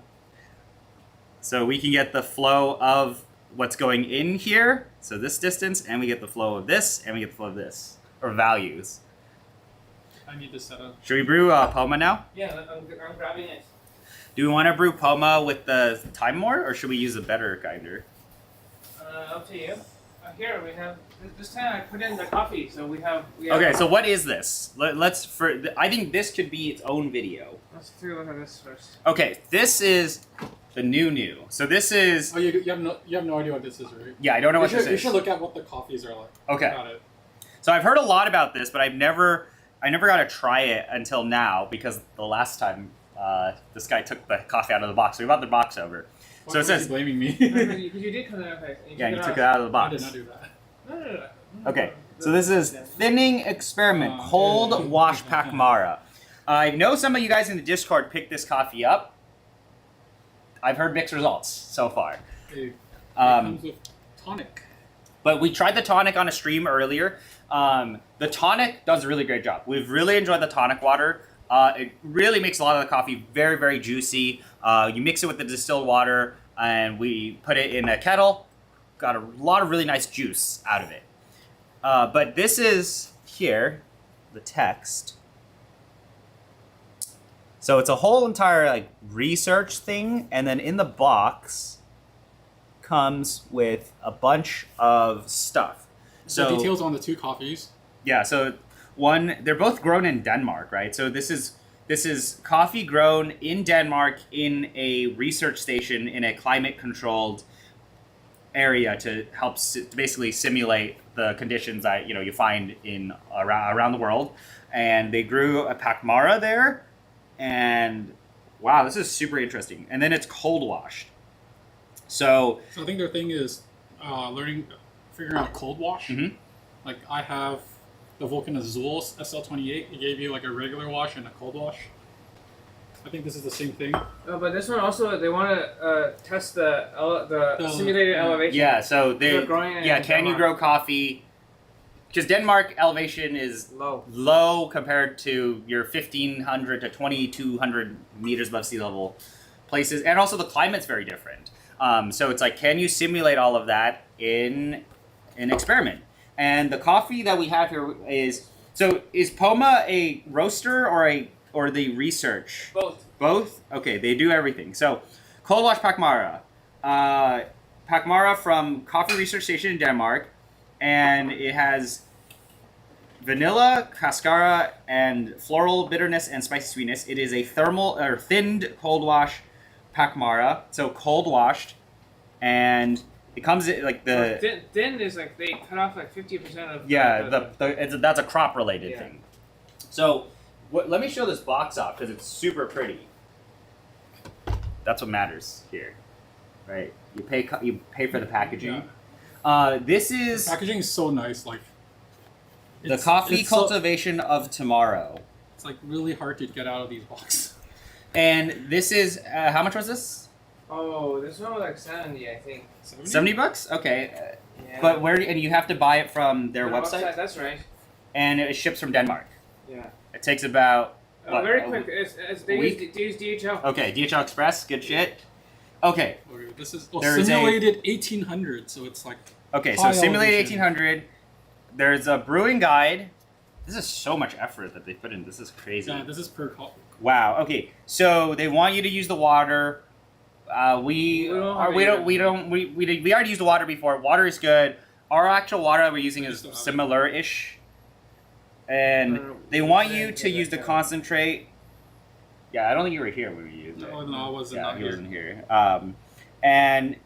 So we can get the flow of what's going in here, so this distance, and we get the flow of this, and we get the flow of this, or values. I need this setup. Should we brew Poma now? Yeah, I'm grabbing it. Do we want to brew Poma with the Timemore, or should we use a better grinder? Up to you. Here we have. This time I put in the coffee, so we have. Okay, so what is this? I think this could be its own video. Let's take a look at this first. Okay, this is the new. So this is. Oh, you have no idea what this is, right? Yeah, I don't know what this You is. should look at what the coffees are like. Okay. Got it. So I've heard a lot about this, but I never got to try it until now because the last time this guy took the coffee out of the box. So we brought the box over. Why So it was he says. blaming me. You did come out. Okay. Yeah, you took it out of the I box. did not do that. No. Okay, so this is thinning experiment, Oh, cold yeah. wash Pakmara. I know some of you guys in the Discord picked this coffee up. I've heard mixed results so far. It Um, comes with tonic. But we tried the tonic on a stream earlier. The tonic does a really great job. We've really enjoyed the tonic water. It really makes a lot of the coffee very, very juicy. You mix it with the distilled water, and we put it in a kettle. Got a lot of really nice juice out of it. But this is here, the text. So it's a whole entire like research thing, and then in the box comes with a bunch of stuff. So the details on the 2 coffees. Yeah, so they're both grown in Denmark, right? So this is coffee grown in Denmark in a research station in a climate-controlled area to help basically simulate the conditions that you find in around the world. And they grew a Pacmara there, and wow, this is super interesting. And then it's cold washed. So I think their thing is figuring out cold wash. Mm-hmm. Like I have the Vulcan Azul SL28. It gave you like a regular wash and a cold wash. I think this is the same thing. But this one also, they want to test the simulated elevation. Yeah, so They're growing in can Denmark. you grow coffee? Because Denmark elevation is low compared to your 1,500 to 2,200 meters above sea level places, and also the climate's very different. So it's like, can you simulate all of that in an experiment? And the coffee that we have here is Poma a roaster or the research? Both. Both? Okay, they do everything. So cold wash Pacmara. Pacmara from Coffee Research Station in Denmark, and it has vanilla, cascara, and floral bitterness and spicy sweetness. It is a thermal or thinned cold wash Pacmara, so cold washed, and it comes in like the thin is like they cut off like 50% of that's a crop related Yeah. thing. So let me show this box off because it's super pretty. That's what matters here, right? You pay for the packaging. Yeah. This is The packaging is so nice. Like the coffee cultivation of tomorrow. It's like really hard to get out of these boxes. And this is how much was this? Oh, this one was like 70, I think. 70 bucks? Okay. Yeah. But and you have to buy it from their website? That's right. And it ships from Denmark. Yeah. It takes about very quick. They use DHL. Okay, DHL Express, good shit. Okay. This is There simulated 1800, so it's like Okay, so high simulated elevation. 1800. There's a brewing guide. This is so much effort that they put in. This is crazy. Yeah, this is per coffee. Wow. Okay. So they want you to use the water. We already used the water before. Water is good. Our actual water that we're using is similar-ish. And they want you to use the concentrate. Yeah, I don't think you were here when we used it. No, I wasn't. Yeah, not he here. wasn't here. And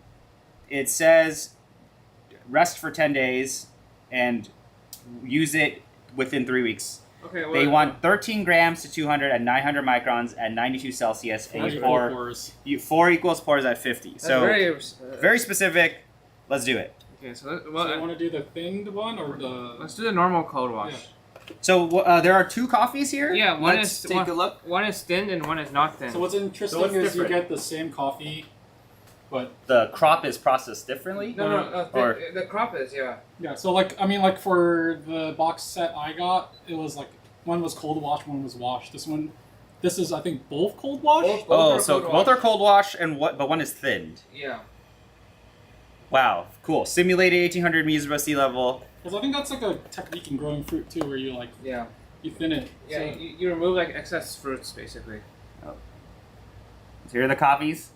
it says rest for 10 days and use it within 3 weeks. Okay, well, They want 13 grams to 200 at 900 microns at 92 Celsius. And you 4 equals pours at 50. that's So very specific. Let's do it. Okay, so So you want to do the thinned one or the? let's do the normal cold wash. Yeah. So there are 2 coffees here. Yeah, Let's take a look. One is thinned and one is not thin. So what's interesting what's is different? you get the same coffee, but The crop is processed differently. Or the crop is yeah. So like for the box set I got, it was like one was cold wash, one was washed. This is I think both cold wash. Both are cold wash but one is thinned. Yeah. Wow, cool. Simulated 1800 meters above sea level. Because I think that's like a technique in growing fruit too, where you like you thin it. Yeah, So, you remove like excess fruits basically. So here are the coffees.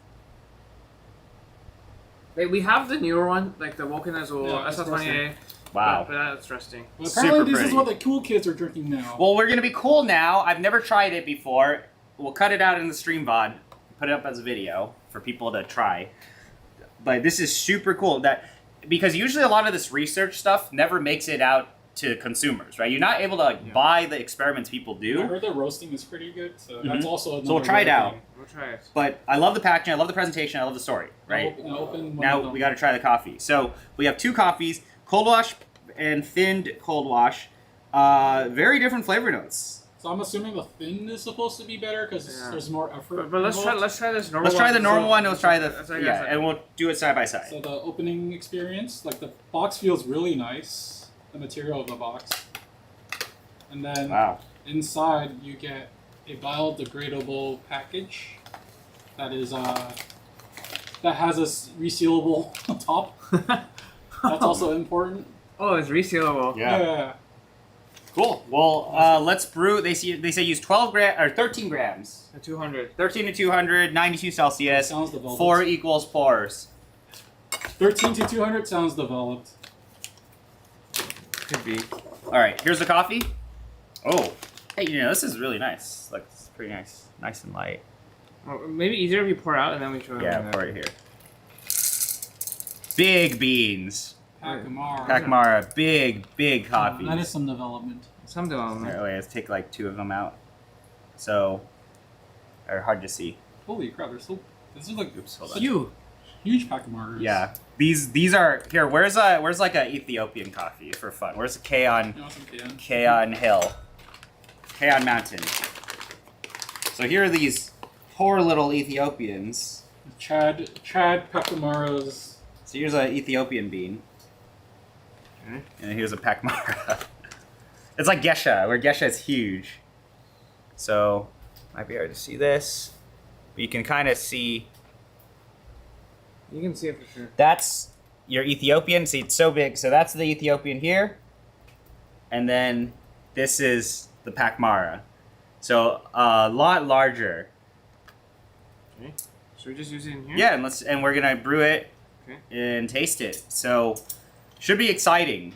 We have the newer one, like the Vulcan Azul SL28. Wow. But that's rusting. Well, apparently Super this is pretty. what the cool kids are drinking now. Well, we're gonna be cool now. I've never tried it before. We'll cut it out in the stream VOD, put it up as a video for people to try. But this is super cool because usually a lot of this research stuff never makes it out to consumers, right? You're not able to buy the experiments people I do. heard the roasting is pretty good, so that's also another So we'll try it out. thing. We'll try it. But I love the packaging, I love the presentation, I love the story, right? Now we got to try the coffee. So we have 2 coffees, cold wash and thinned cold wash. Very different flavor notes. So I'm assuming the thin is supposed to be better because there's more effort. But let's involved. try this normal. Let's try the normal one. So- Let's try the so- yeah, and we'll do it side by side. So the opening experience, like the box feels really nice, the material of the box, and then Wow. inside you get a biodegradable package that is that has a resealable top. That's also important. Oh, it's resealable. Yeah. Cool. Well, let's brew. They say use 12 gram or 13 grams. 200. 13 to 200, 92 Celsius. Sounds developed. 4 equals pours. 13 to 200 sounds developed. Could be. All right. Here's the coffee. Oh, hey, this is really nice. Like, it's pretty nice, nice and light. Oh, maybe easier if you pour out and then we show Yeah, them. pour it here. Big beans. Pacamara. Pacamara, big coffee. That is some development. Some development. Wait, let's take like 2 of them out. So, they're hard to see. Holy crap! They're so. This is like Oops, hold on. huge Pacamaras. Yeah, these are here. Where's like a Ethiopian coffee for fun? Where's K on Hill, K on Mountain? So here are these poor little Ethiopians. Chad Pacamaras. So here's an Ethiopian bean, Okay. and here's a Pacamara. It's like Gesha, where Gesha is huge. So might be hard to see this, but you can kind of see. You can see it for sure. That's your Ethiopian. See, it's so big. So that's the Ethiopian here. And then this is the Pacmara. So a lot larger. Okay. Should we just use it in here? Yeah, and we're gonna brew it Okay. and taste it. So should be exciting.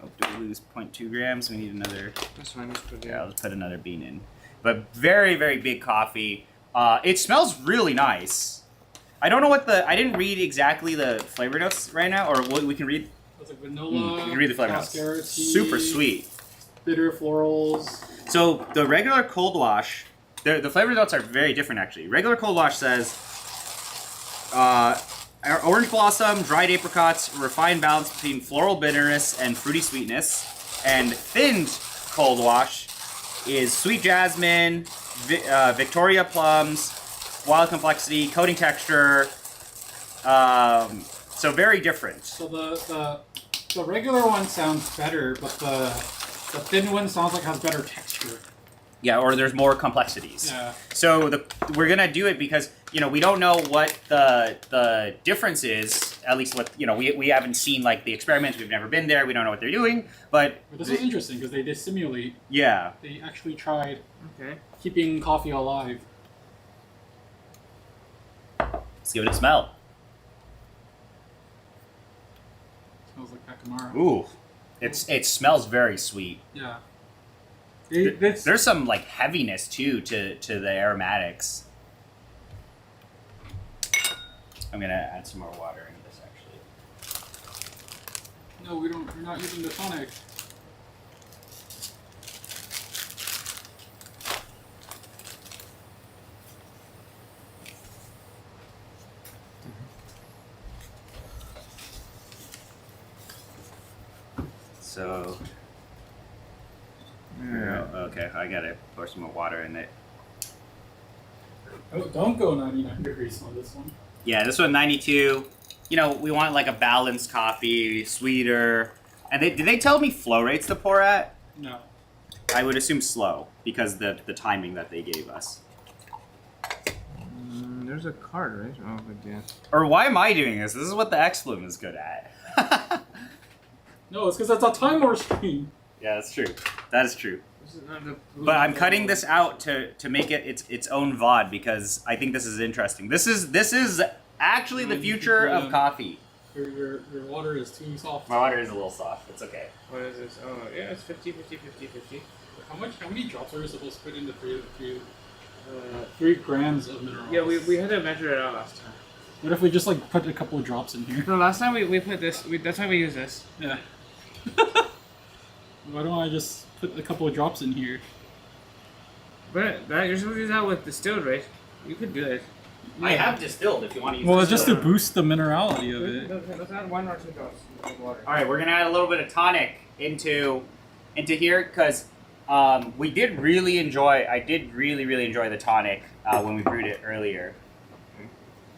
Oh, did we lose 0.2 grams? We need another. That's fine. Just put it Yeah, let's put another bean in. But very, very big coffee. It smells really nice. I don't know I didn't read exactly the flavor notes right now, or what we can read. It's like vanilla. You can read the flavor notes. cascara tea, Super sweet. Bitter florals. So the regular cold wash, the flavor notes are very different actually. Regular cold wash says orange blossom, dried apricots, refined balance between floral bitterness and fruity sweetness. And thinned cold wash is sweet jasmine, Victoria plums, wild complexity, coating texture. So very different. So the regular one sounds better, but the thin one sounds like it has better texture. Yeah, or there's more complexities. Yeah. So we're gonna do it because we don't know what the difference is. At least what we haven't seen like the experiments. We've never been there. We don't know what they're doing. But This is interesting because they did simulate. Yeah. They actually tried Okay. keeping coffee alive. Let's give it a smell. Smells like Pacamara. Ooh, it smells very sweet. Yeah. There's some like heaviness too to the aromatics. I'm gonna add some more water into this actually. No, we don't. We're not using the tonic. So, okay, I gotta pour some more water in it. Oh, don't go 99 degrees on this one. Yeah, this one 92. We want like a balanced coffee, sweeter. And did they tell me flow rates to pour at? No. I would assume slow because the timing that they gave us. There's a card, right? Oh, but yeah. Or why am I doing this? This is what the X Bloom is good at. No, it's because that's a Timemore stream. Yeah, that's true. That is true. This is not the. But I'm cutting this out to make it its own VOD because I think this is interesting. This is actually the future of coffee. Your water is too soft. My water is a little soft. It's okay. What is this? Oh, yeah, it's 50, 50, 50, 50. How many drops are we supposed to put into 3 grams of mineral? Yeah, we had to measure it out last time. What if we just like put a couple of drops in here? No, last time we put this. That's why we used this. Yeah. Why don't I just put a couple of drops in here? But you're supposed to use that with distilled, right? You could do it. I have distilled if you want to use Well, it's distilled. just to boost the minerality of it. Let's add 1 or 2 drops of water. All right, we're gonna add a little bit of tonic into here because We did really enjoy. I did really enjoy the tonic when we brewed it earlier.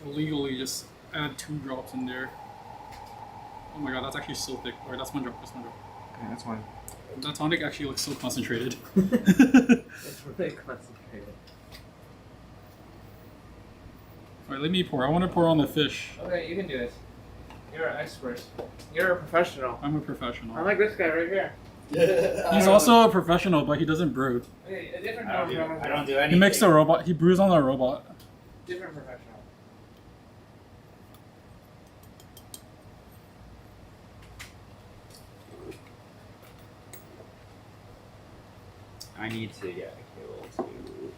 Illegally, just add 2 drops in there. Oh my god, that's actually so thick. Alright, that's 1 drop. That's 1 drop. Okay, that's one. That tonic actually looks so concentrated. It's really concentrated. Alright, let me pour. I want to pour on the fish. Okay, you can do it. You're an expert. You're a professional. I'm a professional. I like this guy right here. He's also a professional, but he doesn't brew. Okay, a different I don't do anything. He makes a robot. He brews on a robot. Different professional. I need to get a Kettle too.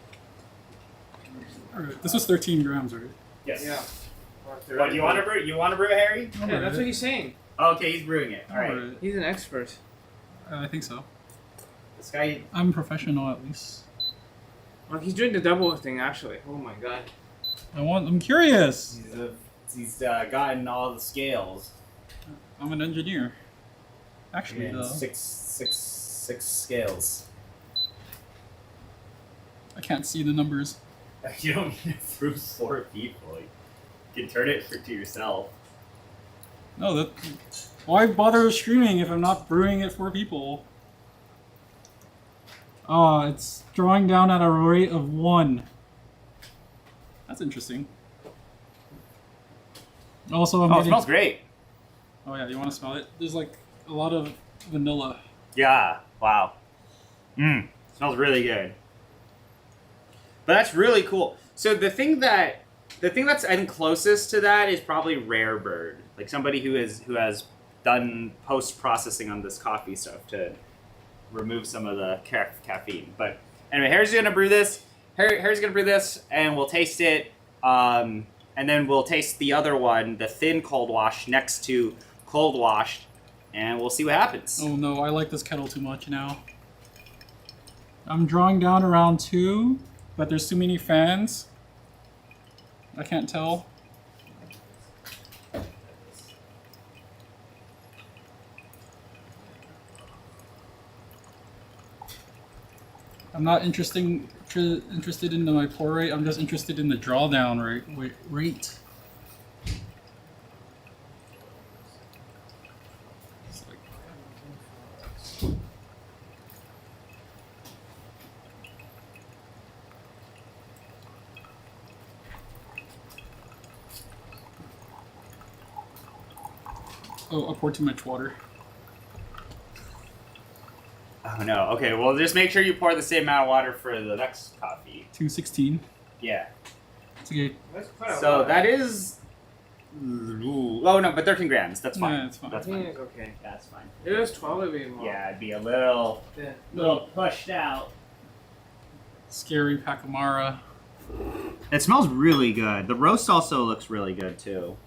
Alright, this was 13 grams, right? Yes. Yeah. What do you want to brew? You want to brew, Harry? Yeah, that's what he's saying. Okay, he's brewing it. All right. Alright. He's an expert. I think so. This guy. I'm a professional at least. Well, he's doing the double thing actually. Oh my god. I'm curious. He's gotten all the scales. I'm an engineer. Actually, And though. six scales. I can't see the numbers. You don't need to brew 4 people. You can turn it to yourself. No, that. Why bother streaming if I'm not brewing it for people? Oh, it's drawing down at a rate of 1. That's interesting. Also, I'm Oh, it getting... smells great. Oh yeah, you want to smell it? There's like a lot of vanilla. Yeah. Wow. Smells really good. But that's really cool. So the thing that's I think closest to that is probably Rare Bird, like somebody who has done post processing on this coffee stuff to remove some of the caffeine. But anyway, Harry's gonna brew this. Harry's gonna brew this, and we'll taste it. And then we'll taste the other one, the thin cold wash, next to cold washed, and we'll see what happens. Oh no, I like this kettle too much now. I'm drawing down around 2, but there's too many fans. I can't tell. I'm not interested in my pour rate. I'm just interested in the drawdown rate. It's like- Oh, I poured too much water. Oh no. Okay, well just make sure you pour the same amount of water for the next coffee. 216. Yeah. It's okay. That's quite a So lot. that is. Ooh. Oh no, but 13 grams. That's fine. Yeah, it's fine. I That's think fine. it's okay. That's fine. If it was 12, it'd be more. Yeah, it'd be a little Yeah. pushed out. Scary Pacamara. It smells really good. The roast also looks really good too.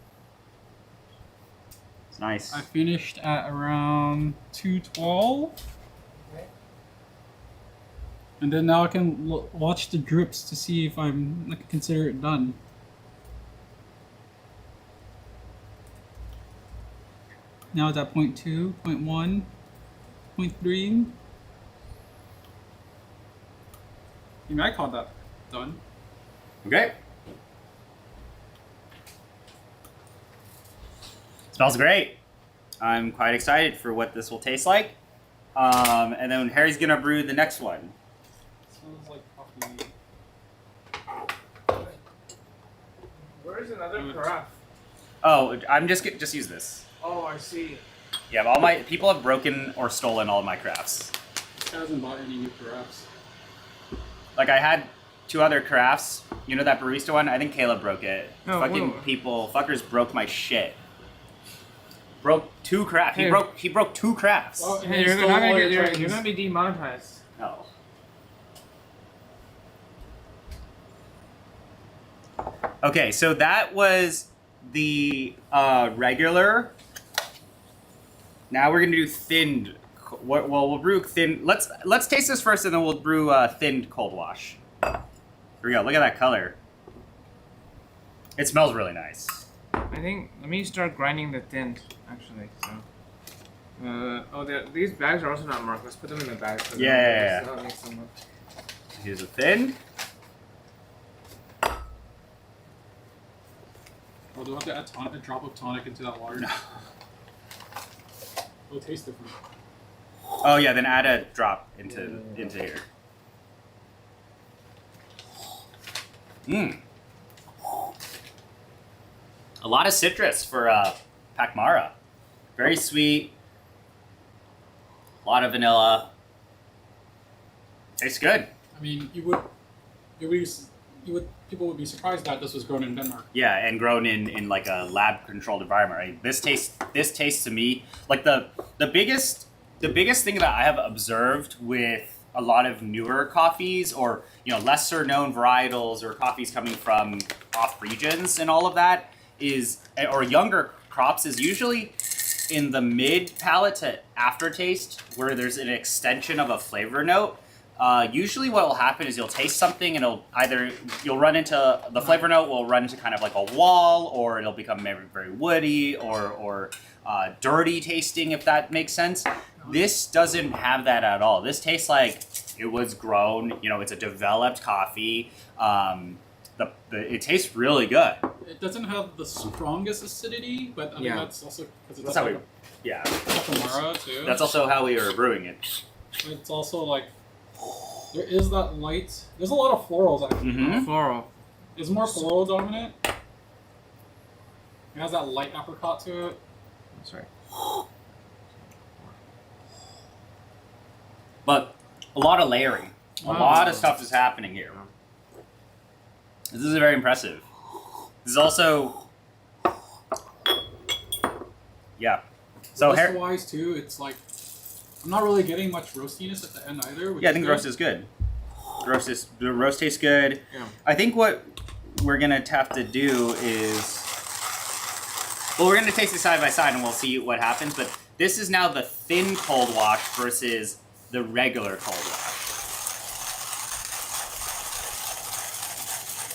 It's nice. I finished at around 212. Okay. And then now I can watch the drips to see if I can consider it done. Now it's at 0.2, 0.1, 0.3. You might call that done. Okay. Smells great. I'm quite excited for what this will taste like. And then Harry's gonna brew the next one. Smells like coffee. Where's another carafe? Oh, I'm just use this. Oh, I see. Yeah, all my people have broken or stolen all of my crafts. This guy hasn't bought any new carafes. Like I had 2 other crafts. You know that barista one? I think Caleb broke it. No, Fucking wait. fuckers broke my shit. Broke 2 crafts. Hey. He broke 2 crafts. Oh, Hey, you're stole not all gonna your get. You're tokens. gonna be demonetized. No. Okay, so that was the regular. Now we're gonna do thinned. Well, we'll brew thin. Let's taste this first, and then we'll brew thinned cold wash. Here we go. Look at that color. It smells really nice. I think. Let me start grinding the tint. Actually, so. These bags are also not marked. Let's put them in the bag. So Yeah. That makes them look. Here's a thin. Oh, do I have to add a drop of tonic into that water? No. It'll taste different. Oh yeah, then add a drop into here. Mmm. A lot of citrus for Pakmara. Very sweet. A lot of vanilla. Tastes good. I mean, people would be surprised that this was grown in Denmark. Yeah, and grown in like a lab controlled environment, right? This tastes to me like the biggest thing that I have observed with a lot of newer coffees or lesser known varietals or coffees coming from off regions and all of that is or younger crops is usually in the mid palate to aftertaste where there's an extension of a flavor note. Usually what will happen is you'll taste something and you'll run into the flavor note will run into kind of like a wall or it'll become very, very woody or dirty tasting, if that makes sense. This doesn't have that at all. This tastes like it was grown, it's a developed coffee. It tastes really good. It doesn't have the strongest acidity, but I mean, that's also because it's Pakmara too. That's also how we are brewing it. But it's also like there is that light. There's a lot of florals actually. Mm-hmm. Floral. It's more floral dominant. It has that light apricot to it. That's right. But a lot of layering. A Wow. lot of stuff is happening here. This is very impressive. This is also, yeah. So Roast-wise too, it's like I'm not really getting much roastiness at the end either. I think the roast is good. The roast tastes good. Yeah. I think what we're gonna have to do is, we're gonna taste it side by side and we'll see what happens. But this is now the thin cold wash versus the regular cold wash.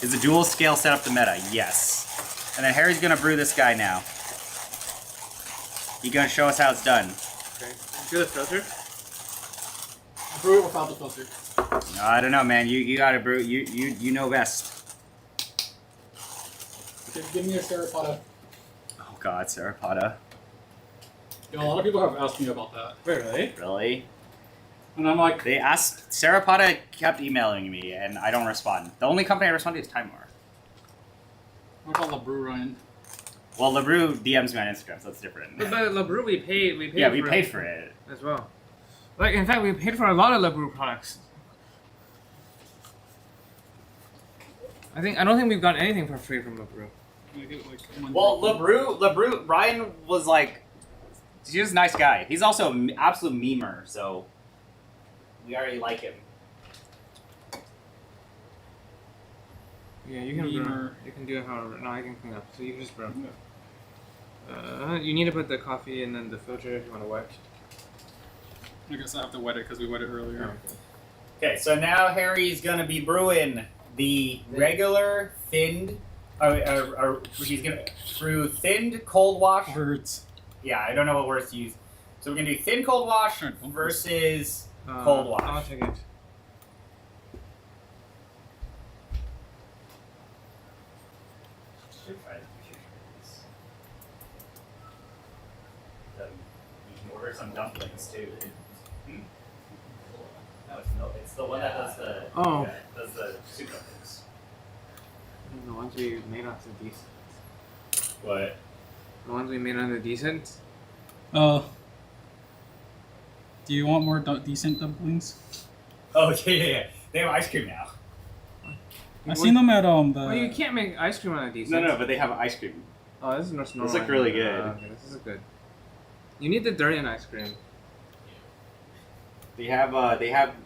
Is the dual scale set up the meta? Yes. And then Harry's gonna brew this guy now. He's gonna show us how it's done. Okay. Do the filter. Brew it without the filter. I don't know, man. You gotta brew. You know best. Okay, give me a Sarapata. Oh God, Sarapata. Yeah, a lot of people have asked me about that. Wait, really? Really? And I'm like, They asked. Sarapata kept emailing me, and I don't respond. The only company I respond to is Timemore. what about La Brew Ryan? Well, LeBrew DMs me on Instagram, so that's different. But LeBrew, we paid. Yeah, we paid for it. as well. Like, in fact, we paid for a lot of LeBrew products. I don't think we've got anything for free from LeBrew. Can I get, like, one Well, drink? LeBrew, Ryan was like, he's a nice guy. He's also an absolute memer, so we already like him. Yeah, you can brew. Memer. You can do it however. No, I can clean up. So you can just brew. You need to put the coffee and then the filter if you want to wet. I guess I have to wet it because we wet it earlier. Okay, so now Harry's gonna be brewing the regular thinned, he's gonna brew thinned cold wash. Hurts. Yeah, I don't know what words to use. So we're gonna do thin cold wash Sure. versus cold wash. I'll take it. You can order some dumplings too. No, it's the one that does the does the soup dumplings. The ones we made on the decent. What? The ones we made on the decent. Do you want more decent dumplings? Oh yeah. They have ice cream now. I've seen them at the. Well, you can't make ice cream on a decent. No, but they have ice cream. Oh, this is normal. Those look really good. Okay, this is good. You need the durian ice cream. They have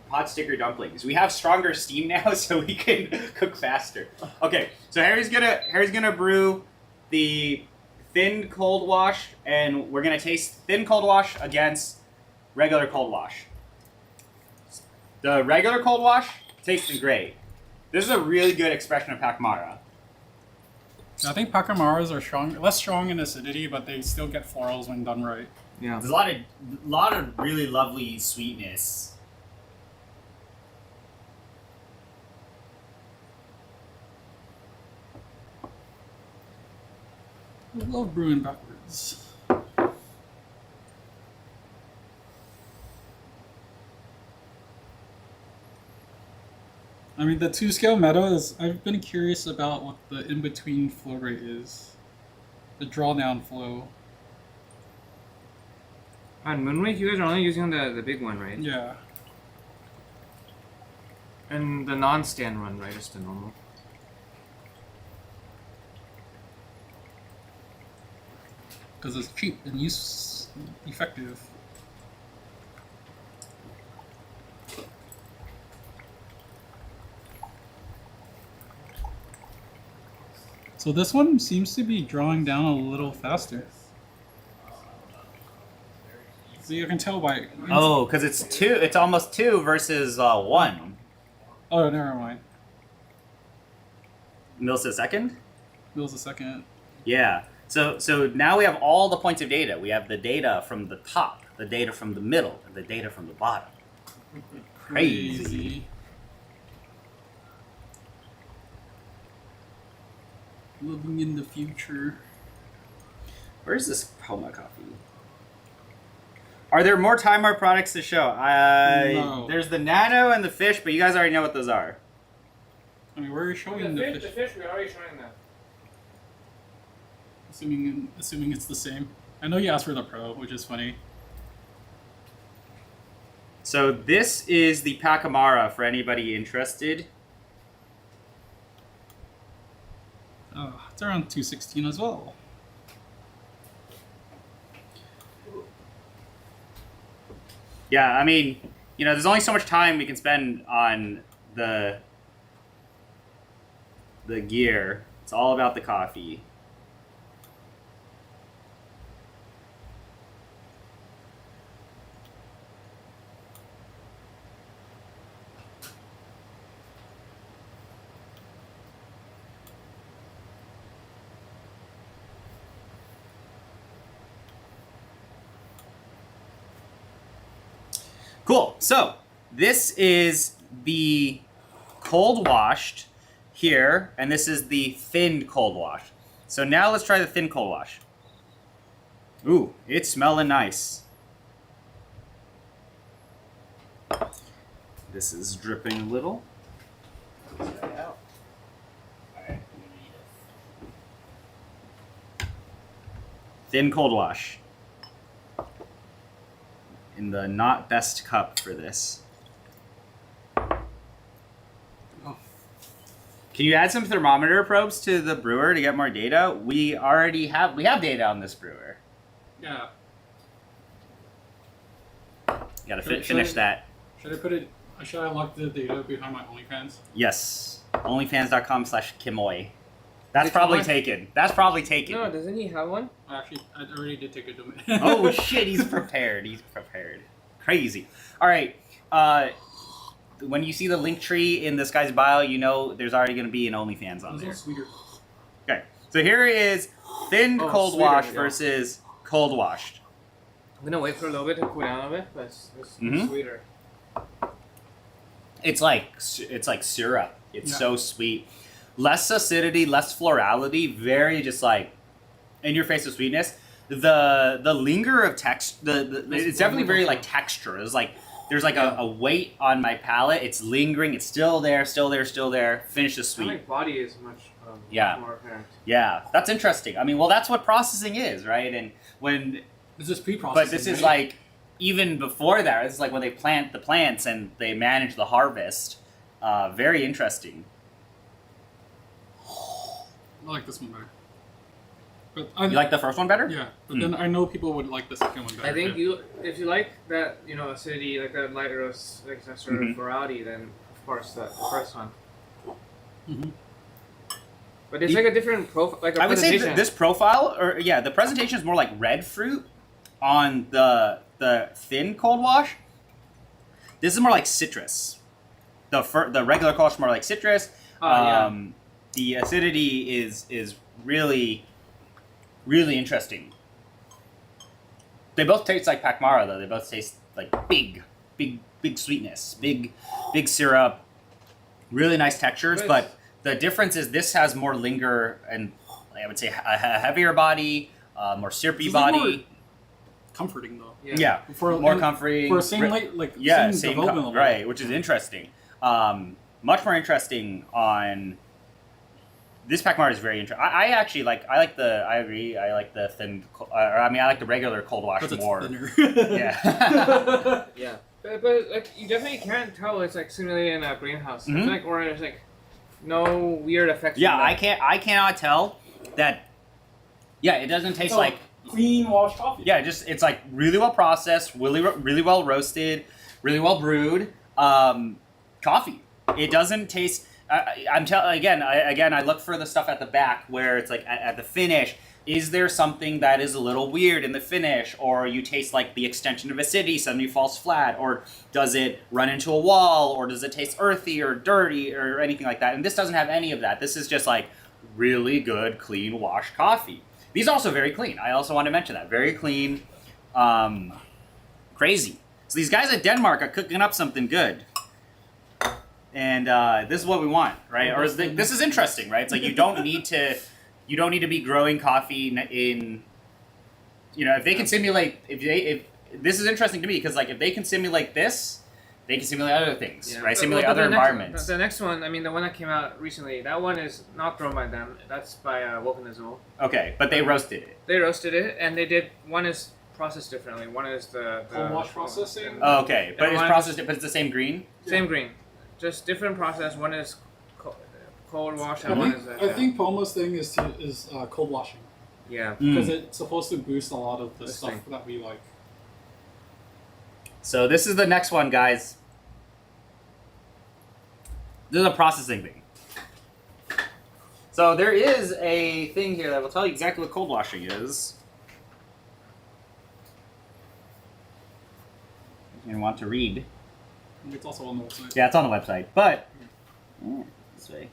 pot sticker dumplings. We have stronger steam now, so we can cook faster. Okay, so Harry's gonna brew the thin cold wash, and we're gonna taste thin cold wash against regular cold wash. The regular cold wash tasted great. This is a really good expression of Pakmara. I think Pakamaras are less strong in acidity, but they still get florals when done right. Yeah. There's a lot of really lovely sweetness. I love brewing backwards. I mean, the 2-scale meta is. I've been curious about what the in-between flow rate is. The drawdown flow. On Moonwake, you guys are only using the big one, right? Yeah. And the non-stand run, right? Just the normal. Because it's cheap and effective. So this one seems to be drawing down a little faster. So you can tell by. Oh, because it's 2. It's almost 2 versus 1 Oh, never mind. mils a second. Mils a second. Yeah. So now we have all the points of data. We have the data from the top, the data from the middle, and the data from the bottom. Crazy. Living in the future. Where's this Poma coffee? Are there more Timemore products to show? No. There's the nano and the fish, but you guys already know what those are. I mean, we're showing the fish. The fish, we're already showing that. Assuming it's the same. I know you asked for the pro, which is funny. So this is the Pacamara for anybody interested. Oh, it's around 216 as well. Yeah, I mean, there's only so much time we can spend on the gear. It's all about the coffee. Cool. So this is the cold washed here, and this is the thinned cold wash. So now let's try the thin cold wash. Ooh, it's smelling nice. This is dripping a little. Thin cold wash. In the not best cup for this. Oh. Can you add some thermometer probes to the brewer to get more data? We have data on this brewer. Yeah. You gotta finish that. Should I unlock the data behind my OnlyFans? Yes. Onlyfans.com/Kimoy. That's It's probably mine. taken. That's probably taken. No, doesn't he have one? Actually, I already did take a domain. Oh shit, he's prepared. He's prepared. Crazy. All right. When you see the link tree in this guy's bio, you know there's already going to be an OnlyFans on It's a there. little sweeter. Okay. So here is thinned Oh, cold sweeter, wash yeah. versus cold washed. I'm gonna wait for a little bit to cool down a bit, but it's Mhm. sweeter. It's like syrup. It's Yeah. so sweet. Less acidity, less florality. Very just like in your face with sweetness. The linger of text. It's definitely very like texture. It's like there's like a weight on my palate. It's lingering. It's still there. Still there. Still there. Finishes My sweet. body is much Yeah. more apparent. Yeah, that's interesting. I mean, well, that's what processing is, right? And when This is pre-processing. but this is right? like even before that. This is like when they plant the plants and they manage the harvest. Very interesting. I like this one better. But I, You like the first one better? Yeah, but then I know people would like the second one better. I think too. if you like that, acidity, like that lighter, like that sort Mhm. of variety, then of course the first one. Mhm. But it's like a different profile, like a I would say presentation. this profile, or yeah, the presentation is more like red fruit on the thin cold wash. This is more like citrus. The regular cold wash is more like citrus. Yeah. The acidity is really, really interesting. They both taste like Pacmara though. They both taste like big sweetness, big syrup, really nice textures. Nice. But the difference is this has more linger and I would say a heavier body, more syrupy It's like body. more comforting though. Yeah, For more and comforting. For same yeah, same same development level. right, which is interesting. Much more interesting on this Pacmara is very interesting. I actually like. I agree. I like the thin. I like the regular cold wash Because it's more. thinner. Yeah. Yeah. But like you definitely can't tell it's like simulated in a greenhouse. I Mhm. feel like or there's like no weird effects. Yeah, from that. I cannot tell that. Yeah, it doesn't taste So, like. clean wash coffee. Yeah, it's like really well processed, really well roasted, really well brewed coffee. It doesn't taste. I look for the stuff at the back where it's like at the finish. Is there something that is a little weird in the finish, or you taste like the extension of acidity suddenly falls flat, or does it run into a wall, or does it taste earthy or dirty or anything like that? And this doesn't have any of that. This is just like really good, clean wash coffee. These are also very clean. I also want to mention that. Very clean. Crazy. So these guys at Denmark are cooking up something good. And this is what we want, right? Or this is interesting, right? It's like you don't need to be growing coffee in if they can simulate if this is interesting to me because like if they can simulate this, they can simulate other things, Yeah. right? But- Simulate but other the next- environments. The next one, I mean, the one that came out recently, that one is not grown by them. That's by Woken Azul. Okay, but they roasted it. They roasted it, and they did. One is processed differently. One is the Cold wash processing? Oh, okay, but it's one- processed, but it's the same green. Same green, just different process. One is cold wash, I and one think, is. I think Poma's thing is cold washing Yeah. because it's supposed to boost a lot of the This stuff thing. that we like. So this is the next one, guys. This is a processing thing. So there is a thing here that will tell you exactly what cold washing is. If you want to read. It's also on the website. Yeah, it's on the website, but this way.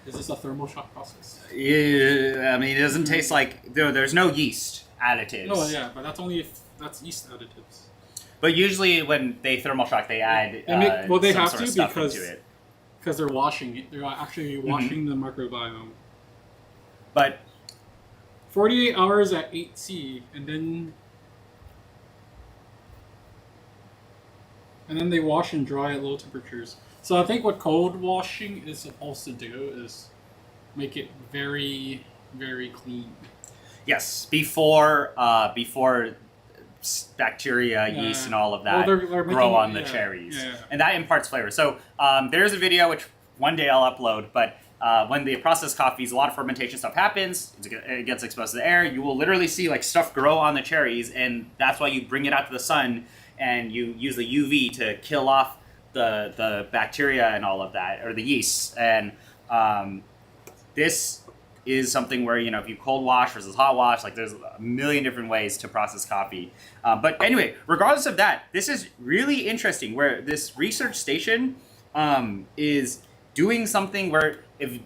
Is this a thermoshock process? Yeah, I mean, it doesn't taste like there's no yeast additives. No, yeah, but that's only if that's yeast additives. But usually when they thermal shock, they add they some have sort to of stuff because into it. Because they're washing it. They're actually Mm-hmm. washing the microbiome. But 48 hours at 8C, and then they wash and dry at low temperatures. So I think what cold washing is supposed to do is make it very, very clean. yes, before bacteria, yeast, and all of that Well, they're grow making- on the yeah, cherries, yeah. and that imparts flavor. So there's a video which one day I'll upload, but when the processed coffees, a lot of fermentation stuff happens. It gets exposed to the air. You will literally see like stuff grow on the cherries, and that's why you bring it out to the sun and you use the UV to kill off the bacteria and all of that, or the yeast. And this is something where if you cold wash versus hot wash, like there's a million different ways to process coffee. But anyway, regardless of that, this is really interesting. Where this research station is doing something where if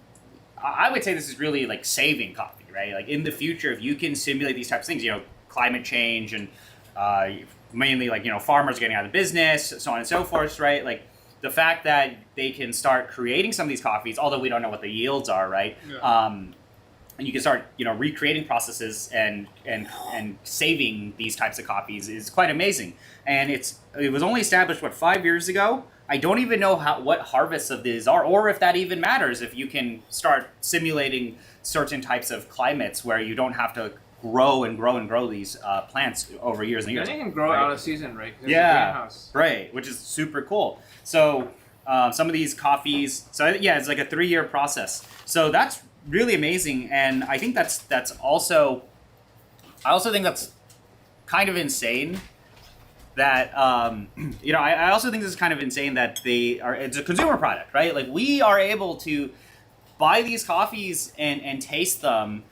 I would say this is really like saving coffee, right? Like in the future, if you can simulate these types of things, climate change and mainly like farmers getting out of business, so on and so forth, right? Like the fact that they can start creating some of these coffees, although we don't know what the yields are, right? Yeah. And you can start recreating processes and saving these types of coffees is quite amazing. And it was only established 5 years ago. I don't even know what harvests of these are, or if that even matters. If you can start simulating certain types of climates where you don't have to grow and grow and grow these plants over years and years. And you can grow right? out of season, right? 'Cause it's a Yeah, greenhouse. right, which is super cool. So some of these coffees, it's like a 3-year process. So that's really amazing, and I think that's also, I also think that's kind of insane. That I also think this is kind of insane that it's a consumer product, right? Like we are able to buy these coffees and taste them.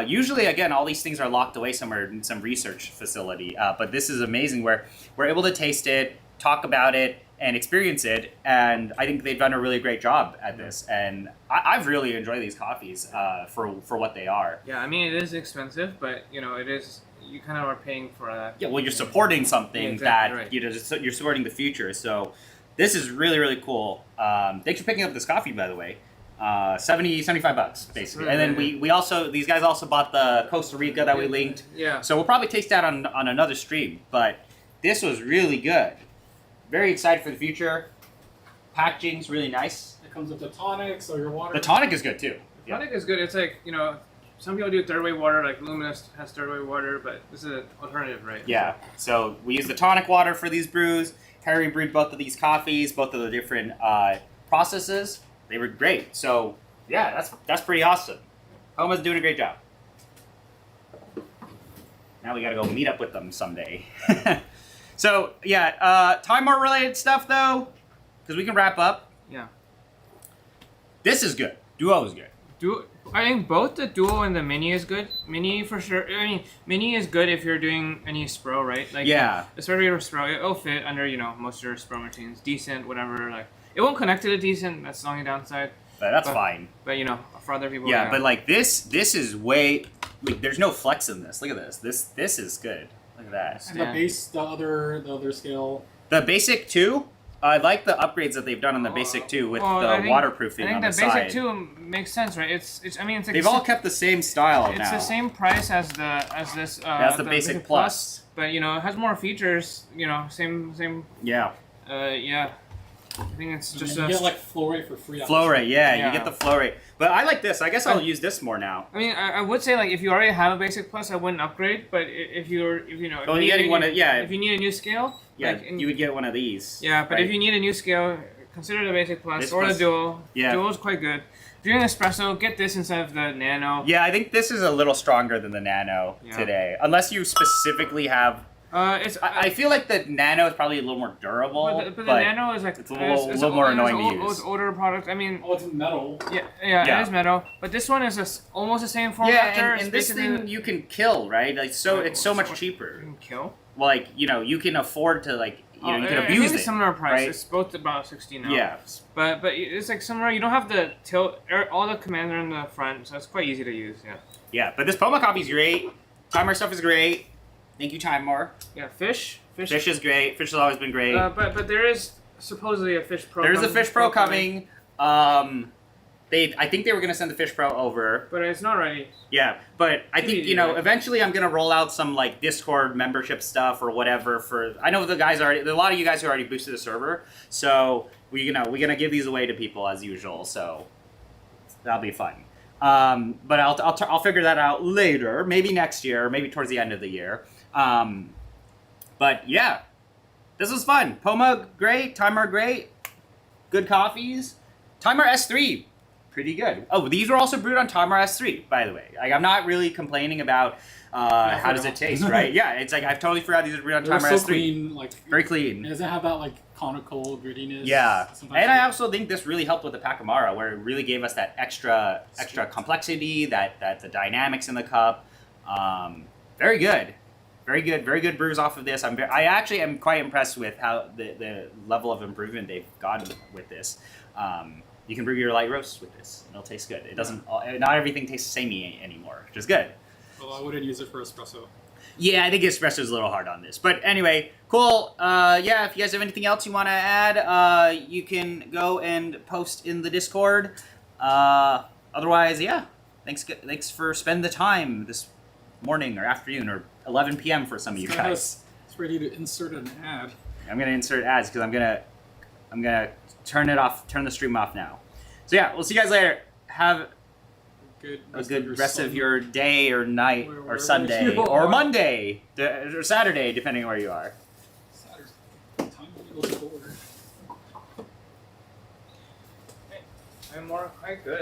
Usually, again, all these things are locked away somewhere in some research facility. But this is amazing where we're able to taste it, talk about it, and experience it. And I think they've done a really great job at this. And I've really enjoyed these coffees for what they are. Yeah, I mean it is expensive, but you know it is. You kind of are paying for that. Yeah, well, you're supporting something Yeah, exactly that right. you're supporting the future. So this is really, really cool. Thanks for picking up this coffee, by the way. $75 basically. And then we also, these guys also bought the Costa Rica that we linked. Yeah. So we'll probably taste that on another stream. But this was really good. Very excited for the future. Packaging's really nice. It comes with the tonic, so your water. The tonic is good too. Yeah. Tonic is good. It's like, you know, some people do third wave water, like Luminous has third wave water, but this is an alternative, right? Yeah. So we use the tonic water for these brews. Harry brewed both of these coffees, both of the different processes. They were great. So yeah, that's pretty awesome. Poma's doing a great job. Now we gotta go meet up with them someday. So yeah, Timemore related stuff though, because we can wrap up. Yeah. This is good. Duo is good. I think both the Duo and the Mini is good. Mini for sure. I mean, Mini is good if you're doing any Spro, right? Like Yeah. the regular Spro, it'll fit under, you know, most of your Spro machines. Decent, whatever. Like it won't connect to the decent. That's the only downside. But that's fine. But you know, for other people. Yeah, but like this is way. Like, there's no flex in this. Look at this. This is good. Look at that. And the base, the other scale. The basic 2. I like the upgrades that they've done on the basic 2 with the waterproofing on the I think the side. basic 2 makes sense, right? It's I mean, it's like They've all kept the same style it's now. the same price as this. That's the basic plus. But you know, it has more features. You know, same. Yeah. Yeah. I think it's just you get like flow rate for free. Flow rate, yeah, Yeah. you get the flow rate. But I like this. I guess I'll use this more now. I mean, I would say like if you already have a basic plus, I wouldn't upgrade. But if you know, Well, you're getting one of, yeah. if you need a new scale, Yeah, like, you would get one of these. yeah. But right? if you need a new scale, consider the basic plus This or plus- the Duo. yeah. Duo's quite good. If you're doing espresso, get this instead of the Nano. Yeah, I think this is a little stronger than the Nano Yeah. today. Unless you specifically have... It's I feel like the Nano is probably a little more durable. but the Nano is like it's a little more annoying to use. It's older product. I mean, Oh, it's metal. yeah, it is metal. But this one is almost the same form factor. and this thing you can kill, right? Like it's so much cheaper. You can kill. Well, like, you know, you can afford to, like, you know, you can I abuse think it. it's similar price. right? It's both about 16 now. Yeah. But it's like similar. You don't have the tilt. All the commands are in the front, so it's quite easy to use. Yeah. Yeah, but this Poma coffee is great. Timemore stuff is great. Thank you, Timemore. Yeah. Fish. Fish is great. Fish has always been great. But there is supposedly a Fish Pro. There's a Fish Pro coming. I think they were gonna send the Fish Pro over. But it's not ready. Yeah, but I think, you know, Yeah. eventually I'm gonna roll out some like Discord membership stuff or whatever for. I know the guys already. There are a lot of you guys who already boosted the server, so we're gonna give these away to people as usual. So that'll be fun. But I'll figure that out later, maybe next year, maybe towards the end of the year. But yeah, this was fun. Poma great, Timemore great, good coffees. Timemore S3. Pretty good. Oh, these were also brewed on Timemore S3, by the way. Like, I'm not really complaining about how does it taste, right? Yeah, it's like I've totally forgot these are brewed on They're Timemore so S3. clean, like Very clean. It doesn't have that like conical grittiness. Yeah, Sometimes and I also think this really helped with the Pacamara, where it really gave us that extra complexity, that the dynamics in the cup. Very good, very good brews off of this. I actually am quite impressed with how the level of improvement they've gotten with this. You can brew your light roasts with this, and it'll taste good. It doesn't. Not everything tastes samey anymore, which is good. Well, I wouldn't use it for espresso. Yeah, I think espresso is a little hard on this. But anyway, cool. Yeah, if you guys have anything else you want to add, you can go and post in the Discord. Otherwise, yeah, thanks for spending the time this morning or afternoon or 11 p.m. for some of you guys. It's ready to insert an ad. I'm gonna insert ads because I'm gonna turn the stream off now. So yeah, we'll see you guys later. Have a good rest of your day or night or Sunday you or are. Monday or Saturday, depending on where you are. Saturday. Time to go to order. I'm more quite good.